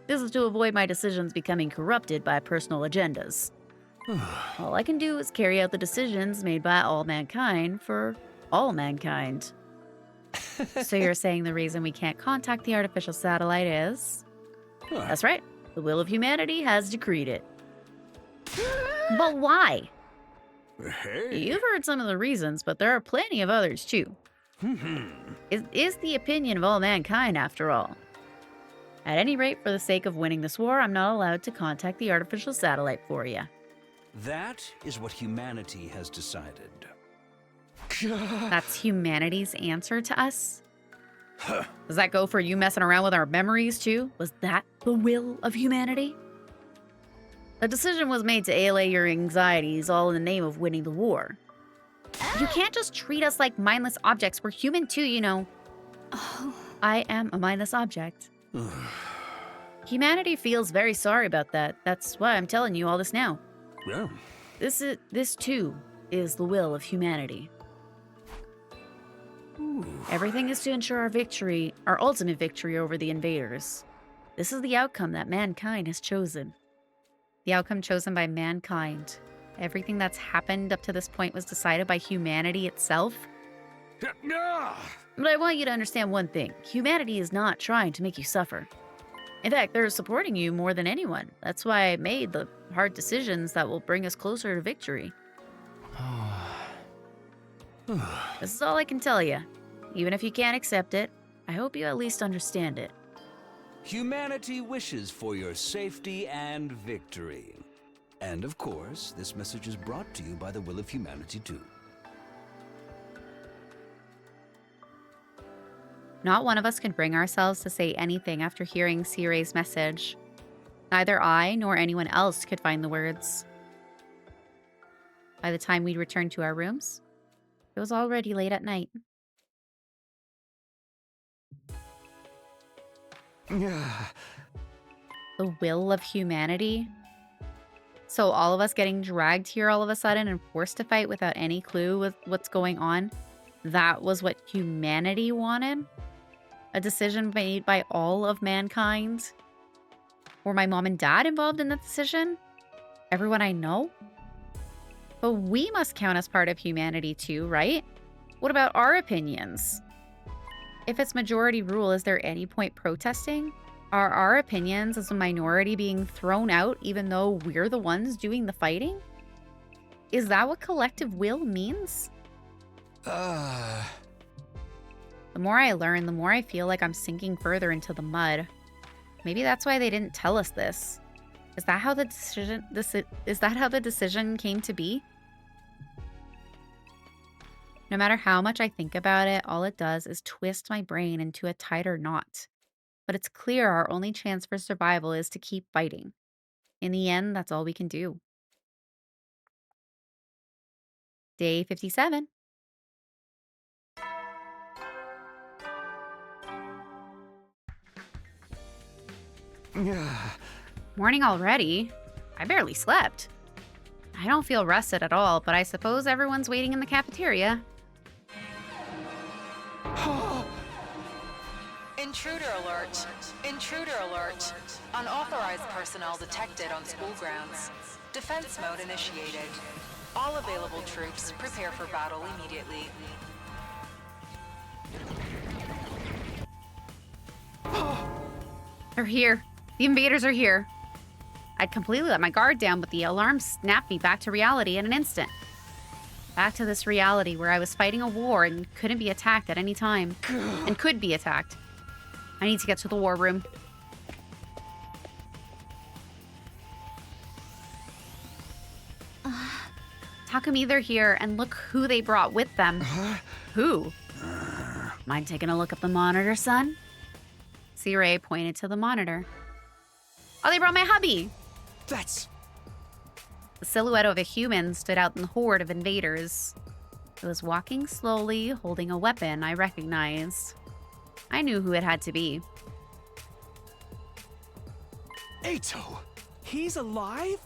This is to avoid my decisions becoming corrupted by personal agendas. All I can do is carry out the decisions made by all mankind for all mankind. So you're saying the reason we can't contact the artificial satellite is? That's right. The will of humanity has decreed it. But why? Hey. You've heard some of the reasons, but there are plenty of others too. It is the opinion of all mankind, after all. At any rate, for the sake of winning this war, I'm not allowed to contact the artificial satellite for you. That is what humanity has decided. That's humanity's answer to us? Does that go for you messing around with our memories too? Was that the will of humanity? The decision was made to allay your anxieties, all in the name of winning the war. You can't just treat us like mindless objects. We're human too, you know. I am a mindless object. Humanity feels very sorry about that. That's why I'm telling you all this now. Yeah. This too is the will of humanity. Everything is to ensure our victory, our ultimate victory over the invaders. This is the outcome that mankind has chosen. The outcome chosen by mankind. Everything that's happened up to this point was decided by humanity itself. But I want you to understand one thing. Humanity is not trying to make you suffer. In fact, they're supporting you more than anyone. That's why I made the hard decisions that will bring us closer to victory. This is all I can tell you. Even if you can't accept it, I hope you at least understand it. Humanity wishes for your safety and victory. And of course, this message is brought to you by the will of humanity too. Not one of us can bring ourselves to say anything after hearing Siray's message. Neither I nor anyone else could find the words. By the time we'd returned to our rooms, it was already late at night. The will of humanity? So all of us getting dragged here all of a sudden and forced to fight without any clue with what's going on, that was what humanity wanted? A decision made by all of mankind? Were my mom and dad involved in the decision? Everyone I know? But we must count as part of humanity too, right? What about our opinions? If it's majority rule, is there any point protesting? Are our opinions as a minority being thrown out even though we're the ones doing the fighting? Is that what collective will means? The more I learn, the more I feel like I'm sinking further into the mud. Maybe that's why they didn't tell us this. Is that how the decision came to be? No matter how much I think about it, all it does is twist my brain into a tighter knot. But it's clear our only chance for survival is to keep fighting. In the end, that's all we can do. Day 57. Morning already? I barely slept. I don't feel rested at all, but I suppose everyone's waiting in the cafeteria. Intruder alert! Intruder alert! Unauthorized personnel detected on school grounds. Defense mode initiated. All available troops prepare for battle immediately. They're here. The invaders are here. I'd completely let my guard down, but the alarm snapped me back to reality in an instant. Back to this reality where I was fighting a war and couldn't be attacked at any time. And could be attacked. I need to get to the war room. Takumi, they're here, and look who they brought with them. Who? Mind taking a look at the monitor, son? C-Ray pointed to the monitor. Oh, they brought my hubby! That's... The silhouette of a human stood out in the horde of invaders. It was walking slowly, holding a weapon I recognized. I knew who it had to be. Ato! He's alive?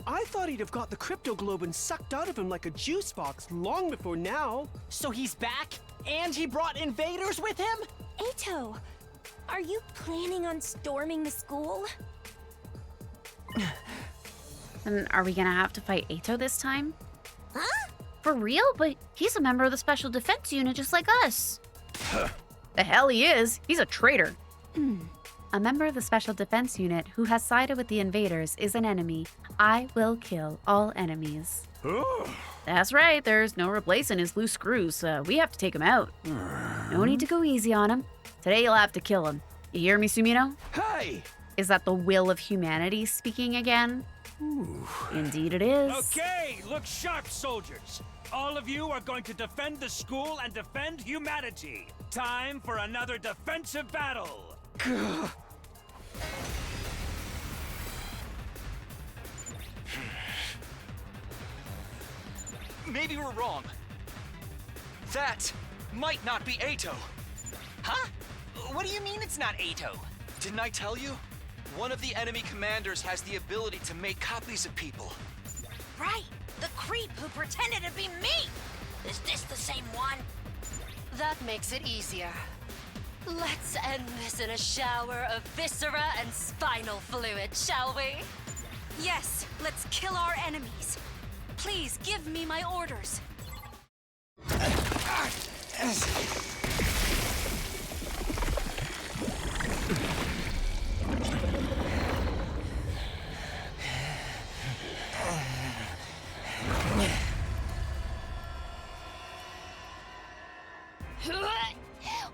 I thought he'd have got the cryptoglobin sucked out of him like a juice box long before now. So he's back? And he brought invaders with him? Ato, are you planning on storming the school? And are we gonna have to fight Ato this time? Huh? For real? But he's a member of the Special Defense Unit just like us. The hell he is. He's a traitor. A member of the Special Defense Unit who has sided with the invaders is an enemy. I will kill all enemies. That's right. There's no replacing his loose screws. We have to take him out. No need to go easy on him. Today you'll have to kill him. You hear me, Sumino? Hey! Is that the will of humanity speaking again? Indeed it is. Okay, look sharp, soldiers. All of you are going to defend the school and defend humanity. Time for another defensive battle. Maybe we're wrong. That might not be Ato. Huh? What do you mean it's not Ato? Didn't I tell you? One of the enemy commanders has the ability to make copies of people. Right, the creep who pretended to be me! Is this the same one? That makes it easier. Let's end this in a shower of viscera and spinal fluid, shall we? Yes, let's kill our enemies. Please give me my orders.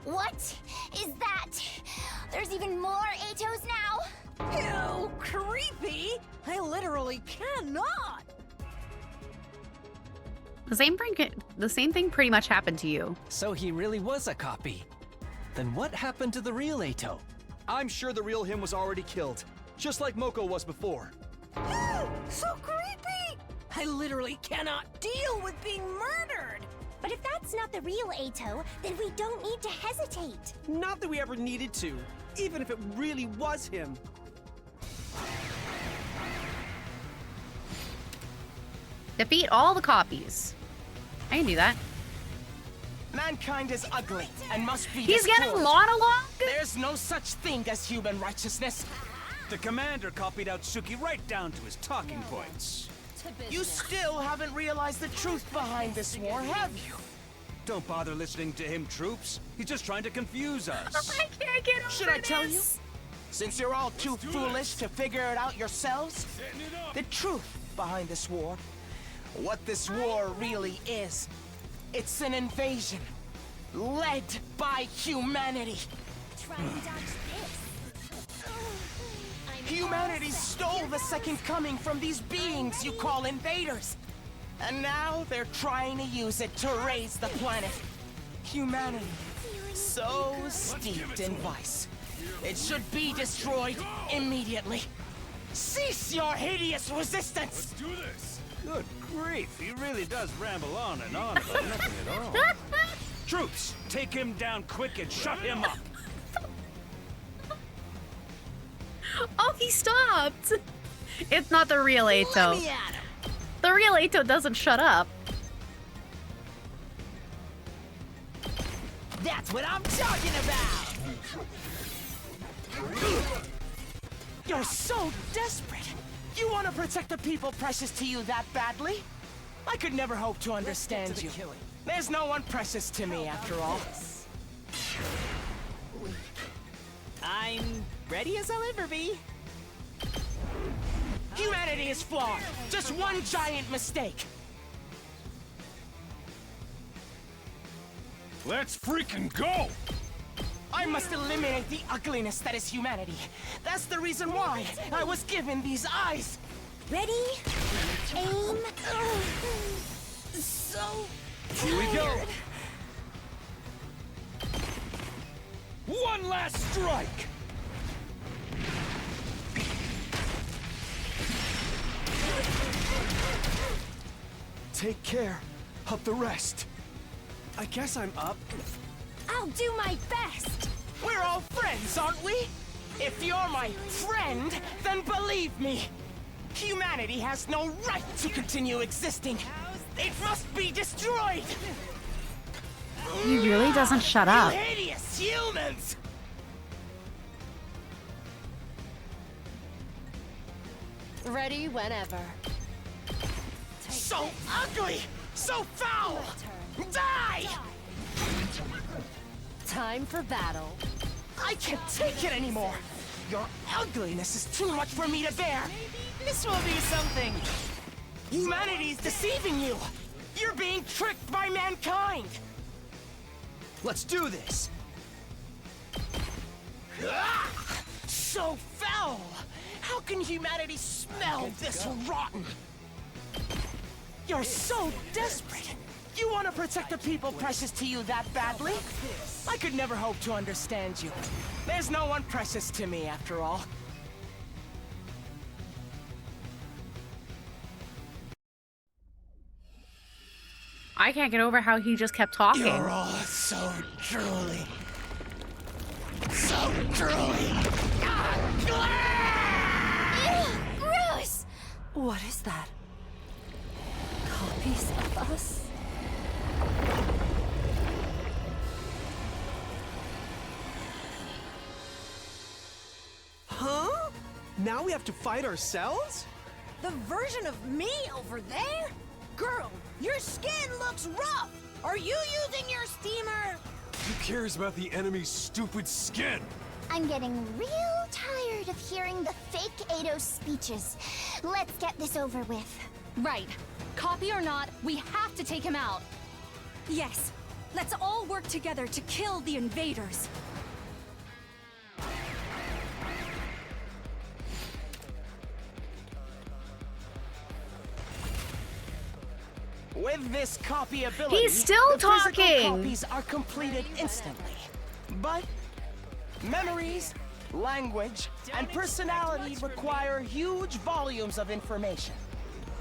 What is that? There's even more Atos now? Ew, creepy! I literally cannot! The same thing pretty much happened to you. So he really was a copy. Then what happened to the real Ato? I'm sure the real him was already killed, just like Moko was before. So creepy! I literally cannot deal with being murdered! But if that's not the real Ato, then we don't need to hesitate. Not that we ever needed to, even if it really was him. Defeat all the copies. I can do that. Mankind is ugly and must be He's destroyed. getting monologue? There's no such thing as human righteousness. The commander copied out Suki right down to his talking points. You still haven't realized the truth behind this war, have you? Don't bother listening to him, troops. He's just trying to confuse us. I can't get over Should I tell you? this. Since you're all too foolish to figure it out yourselves, the truth behind this war, what this war really is, it's an invasion led by humanity. Try and dodge this. Humanity stole the second coming from these beings you call invaders. And now they're trying to use it to raise the planet. Humanity, so steeped in vice. It should be destroyed immediately. Cease your hideous resistance! Do this. Good grief, he really does ramble on and on about nothing at all. Troops, take him down quick and shut him up. Oh He stopped. It's not the real Ato. Let me at him. The real Ato doesn't shut up. That's what I'm talking about! You're so desperate! You want to protect the people precious to you that badly? I could never hope to understand you. There's no one precious to me, after all. I'm ready as I'll ever be. Humanity is flawed. Just one giant mistake. Let's freaking go! I must eliminate the ugliness that is humanity. That's the reason why I was given these eyes. Ready? Aim. So Here we go. One last strike! Take care of the rest. I guess I'm up. I'll do my best. We're all friends, aren't we? If you're my friend, then believe me, humanity has no right to continue existing. It must be destroyed! He really doesn't shut up. You hideous humans! Ready whenever. So ugly! So foul! Die! Time for battle. I can't take it anymore! Your ugliness is too much for me to bear! This will be something! Humanity's deceiving you! You're being tricked by mankind! Let's do this. Ah! So foul! How can humanity smell this rotten? You're so desperate! You want to protect the people precious to you that badly? I could never hope to understand you. There's no one precious to me, after all. I can't get over how he just kept talking. You're all so drooly. So drooly. Ew, gross! What is that? Copies of us? Huh? Now we have to fight ourselves? The version of me over there? Girl, your skin looks rough! Are you using your steamer? Who cares about the enemy's stupid skin? I'm getting real tired of hearing the fake Ato speeches. Let's get this over with. Right. Copy or not, we have to take him out. Yes. Let's all work together to kill the invaders. With this copy ability, He's still the physical talking. copies are completed instantly. But memories, language, and personality require huge volumes of information.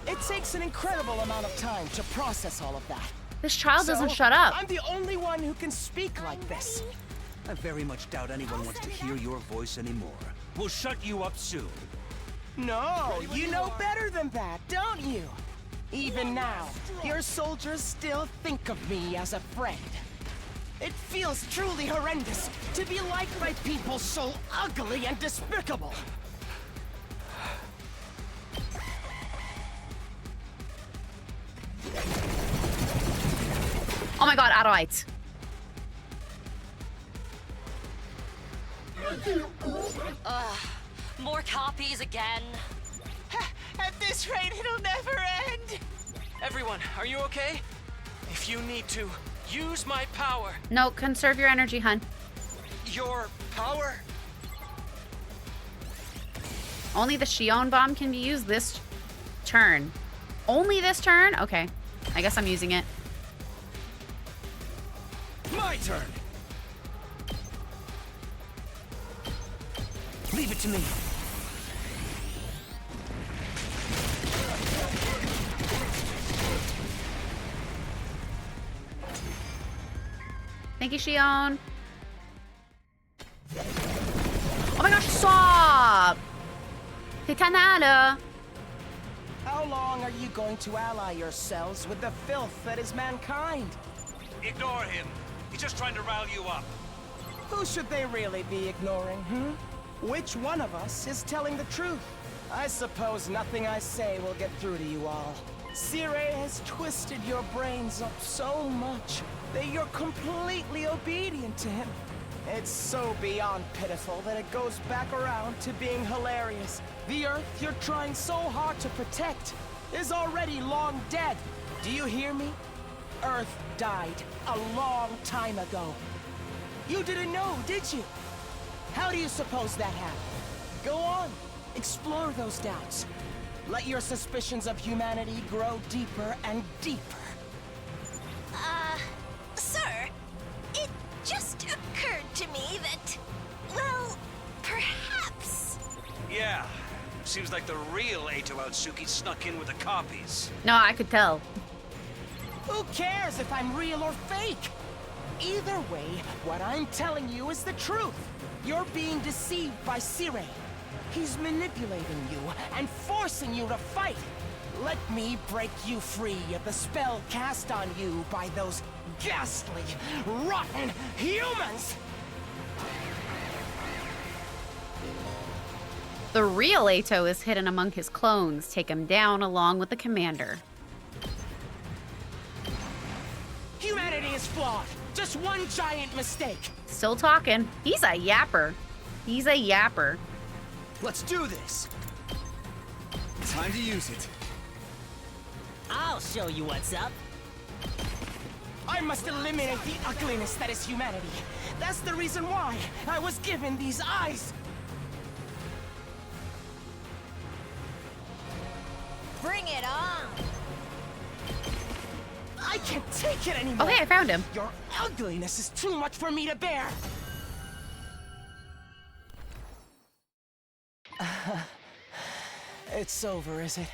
It takes an incredible amount of time to process all of that. This child doesn't So, shut up. I'm the only one who can speak like this. I very much doubt anyone wants to hear your voice anymore. We'll shut you up soon. No, you know better than that, don't you? Even now, your soldiers still think of me as a friend. It feels truly horrendous to be liked by people so ugly and despicable. Oh my god, Adolite. More copies again. At this rate, it'll never end! Everyone, are you okay? If you need to, use my power. No, conserve your energy, hun. Your power? Only the Shion bomb can be used this turn. Only this turn? Okay. I guess I'm using it. My turn! Leave it to me. Thank you, Shion. Oh my gosh, stop! Det Kanada. How long are you going to ally yourselves with the filth that is mankind? Ignore him. He's just trying to rile you up. Who should they really be ignoring, Which one of us is telling the truth? I suppose nothing I say will get through to you all. Sire has twisted your brains up so much that you're completely obedient to him. It's so beyond pitiful that it goes back around to being hilarious. The Earth you're trying so hard to protect is already long dead. Do you hear me? Earth died a long time ago. You didn't know, did you? How do you suppose that happened? Go on, explore those doubts. Let your suspicions of humanity grow deeper and deeper. Sir, it just occurred to me that, well, perhaps... Yeah. Seems like the real Eito Outsuki snuck in with the copies. No, I could tell. Who cares if I'm real or fake? Either way, what I'm telling you is the truth. You're being deceived by Sire. He's manipulating you and forcing you to fight. Let me break you free of the spell cast on you by those ghastly, rotten humans! The real Eito is hidden among his clones. Take him down along with the commander. Humanity is flawed. Just one giant mistake. Still talking. He's a yapper. He's a yapper. Let's do this. Time to use it. I'll show you what's up. I must eliminate the ugliness that is humanity. That's the reason why I was given these eyes. Bring it on! I can't take it anymore. Okay, I found him. Your ugliness is too much for me to bear. It's over, is it?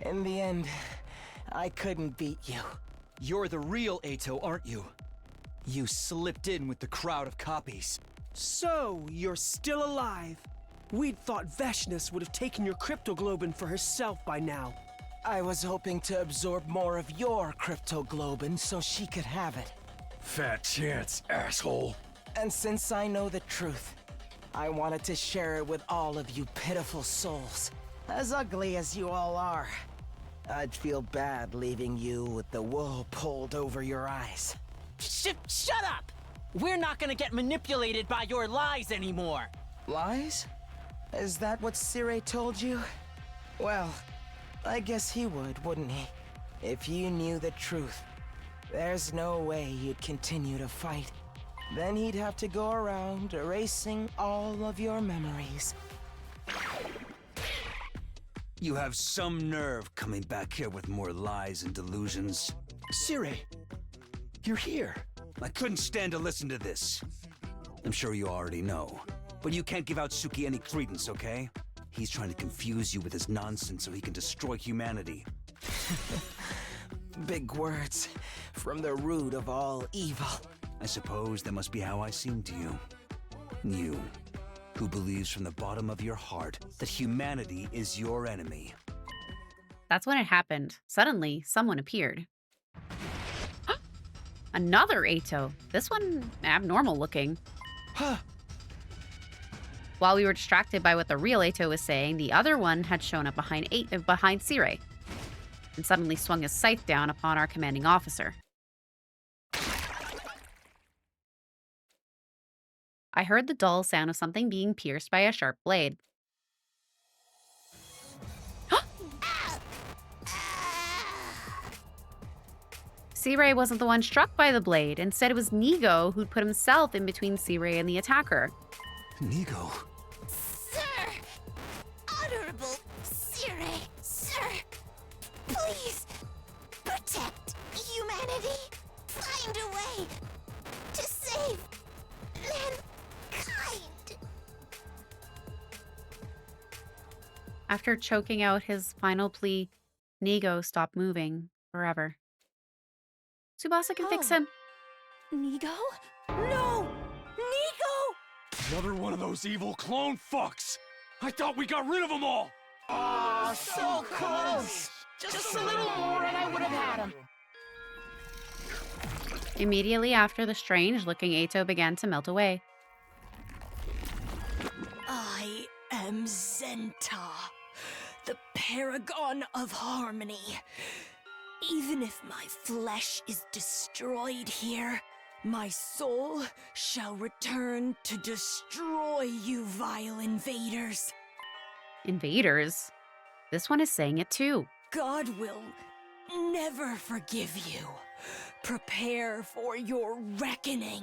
In the end, I couldn't beat you. You're the real Eito, aren't you? You slipped in with the crowd of copies. So, you're still alive. We'd thought Veshness would have taken your cryptoglobin for herself by now. I was hoping to absorb more of your cryptoglobin so she could have it. Fat chance, asshole. And since I know the truth, I wanted to share it with all of you pitiful souls. As ugly as you all are, I'd feel bad leaving you with the wool pulled over your eyes. Shut up! We're not gonna get manipulated by your lies anymore. Lies? Is that what Sire told you? Well, I guess he would, wouldn't he? If you knew the truth, there's no way you'd continue to fight. Then he'd have to go around erasing all of your memories. You have some nerve coming back here with more lies and delusions. Sire, you're here. I couldn't stand to listen to this. I'm sure you already know. But you can't give Outsuki any credence, okay? He's trying to confuse you with his nonsense so he can destroy humanity. Big words from the root of all evil. I suppose that must be how I seem to you. You, who believes from the bottom of your heart that humanity is your enemy. That's when it happened. Suddenly, someone appeared. Another Eito. This one abnormal looking. While we were distracted by what the real Eito was saying, the other one had shown up behind Sire and suddenly swung his scythe down upon our commanding officer. I heard the dull sound of something being pierced by a sharp blade. Sire wasn't the one struck by the blade. Instead, it was Nigo who'd put himself in between Sire and the attacker. Nigo? Sir! Honorable Sire! Sir! Please! Protect humanity! Find a way to save mankind! After choking out his final plea, Nigo stopped moving forever. Tsubasa can fix him. Nigo? No! Nigo! Another one of those evil clone fucks! I thought we got rid of them all! Oh, so close! Just a little more and I would have had him. Immediately after the strange-looking Ato began to melt away. I am Zenta, the paragon of harmony. Even if my flesh is destroyed here, my soul shall return to destroy you vile invaders. Invaders? This one is saying it too. God will never forgive you. Prepare for your reckoning.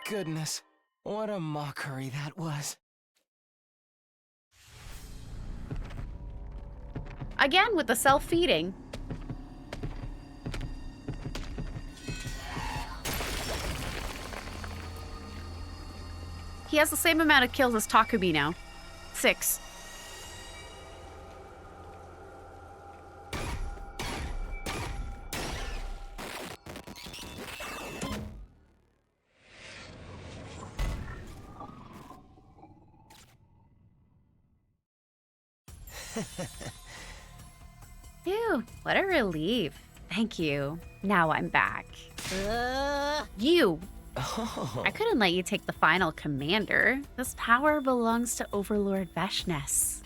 Goodness, what a mockery that was. Again with the self-feeding. He has the same amount of kills as Takumi now. 6. Phew, what a relief. Thank you. Now I'm back. You! Oh. I couldn't let you take the final commander. This power belongs to Overlord Veshness.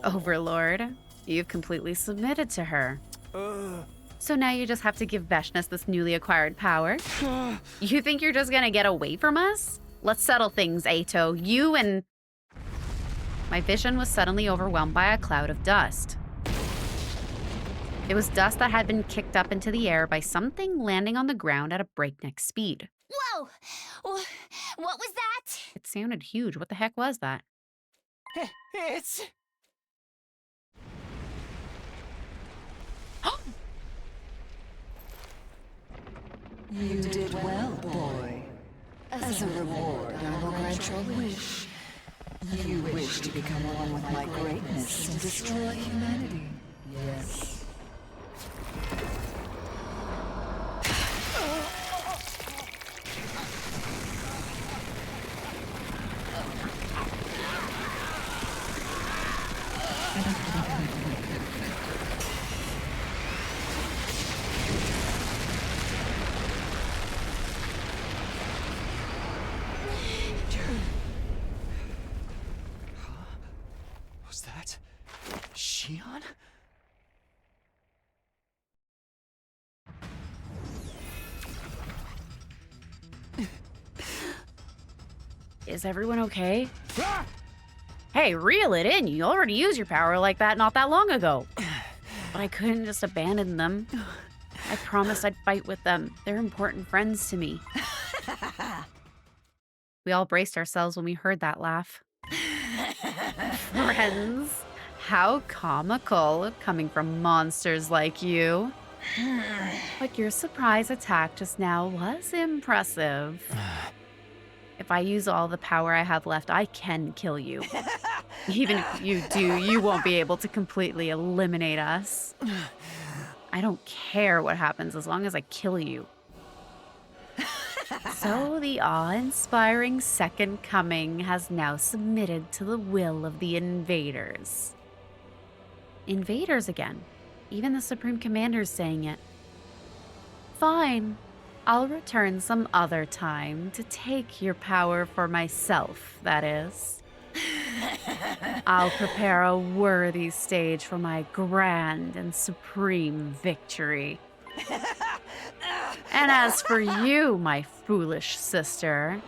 Overlord, you've completely submitted to her. So now you just have to give Veshness this newly acquired power? You think you're just gonna get away from us? Let's settle things, Ato. You and... My vision was suddenly overwhelmed by a cloud of dust. It was dust that had been kicked up into the air by something landing on the ground at a breakneck speed. Whoa! What was that? It sounded huge. What the heck was that? It's... You did well, boy. As a reward, I will grant your wish. You wish to become one with my greatness and destroy humanity. Yes. Was that Shion? Is everyone okay? Hey, reel it in. You already used your power like that not that long ago. But I couldn't just abandon them. I promised I'd fight with them. They're important friends to me. We all braced ourselves when we heard that laugh. Friends? How comical, coming from monsters like you. But your surprise attack just now was impressive. If I use all the power I have left, I can kill you. Even if you do, you won't be able to completely eliminate us. I don't care what happens as long as I kill you. So the awe-inspiring Second Coming has now submitted to the will of the invaders. Invaders again. Even the Supreme Commander's saying it. Fine. I'll return some other time to take your power for myself, that is. I'll prepare a worthy stage for my grand and supreme victory. And as for you, my foolish sister,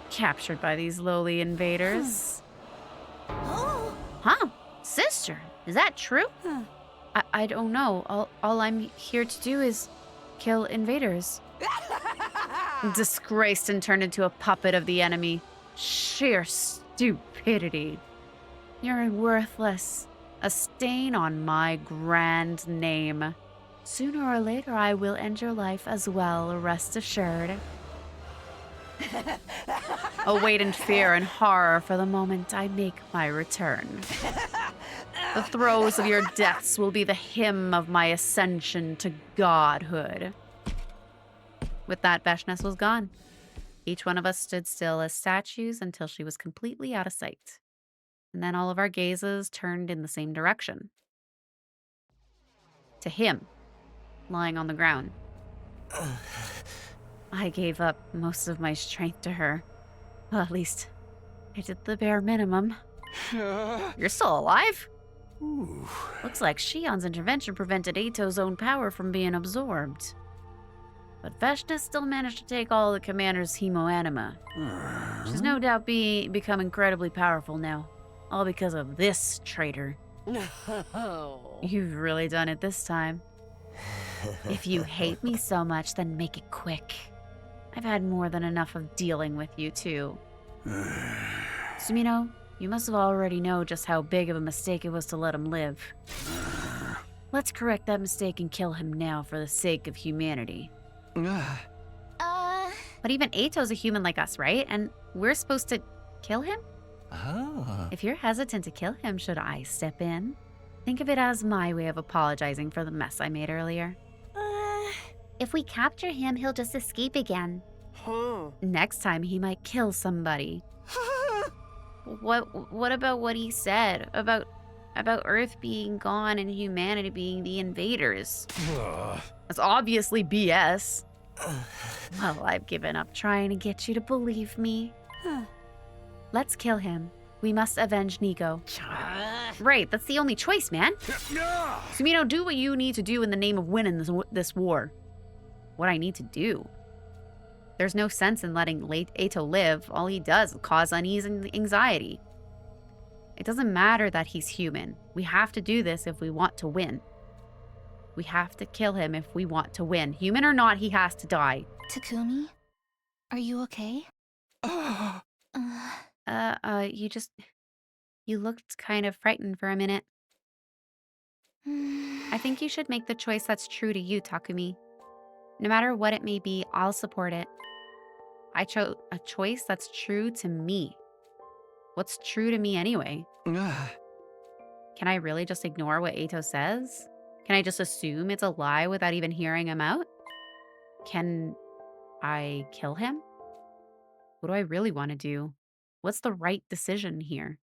captured by these lowly invaders. Huh? Sister? Is that true? I don't know. All I'm here to do is kill invaders. Disgraced and turned into a puppet of the enemy. Sheer stupidity. You're worthless. A stain on my grand name. Sooner or later, I will end your life as well, rest assured. Await in fear and horror for the moment I make my return. The throes of your deaths will be the hymn of my ascension to godhood. With that, Veshness was gone. Each one of us stood still as statues until she was completely out of sight. And then all of our gazes turned in the same direction. To him, lying on the ground. I gave up most of my strength to her. Well, at least I did the bare minimum. You're still alive? Ooh. Looks like Shion's intervention prevented Ato's own power from being absorbed. But Veshna still managed to take all the commander's hemoanima. She's no doubt become incredibly powerful now. All because of this traitor. No. You've really done it this time. If you hate me so much, then make it quick. I've had more than enough of dealing with you, too. Sumino, you must have already know just how big of a mistake it was to let him live. Let's correct that mistake and kill him now for the sake of humanity. But even Ato's a human like us, right? And we're supposed to kill him? If you're hesitant to kill him, should I step in? Think of it as my way of apologizing for the mess I made earlier. If we capture him, he'll just escape again. Huh. Next time, he might kill somebody. What about what he said? About Earth being gone and humanity being the invaders? That's obviously BS. Well, I've given up trying to get you to believe me. Let's kill him. We must avenge Nico. Right, that's the only choice, man. Sumino, do what you need to do in the name of winning this war. What I need to do. There's no sense in letting Ato live. All he does is cause unease and anxiety. It doesn't matter that he's human. We have to do this if we want to win. We have to kill him if we want to win. Human or not, he has to die. Takumi? Are you okay? You looked kind of frightened for a minute. I think you should make the choice that's true to you, Takumi. No matter what it may be, I'll support it. I chose a choice that's true to me. What's true to me anyway? Can I really just ignore what Ato says? Can I just assume it's a lie without even hearing him out? Can I kill him? What do I really want to do? What's the right decision here?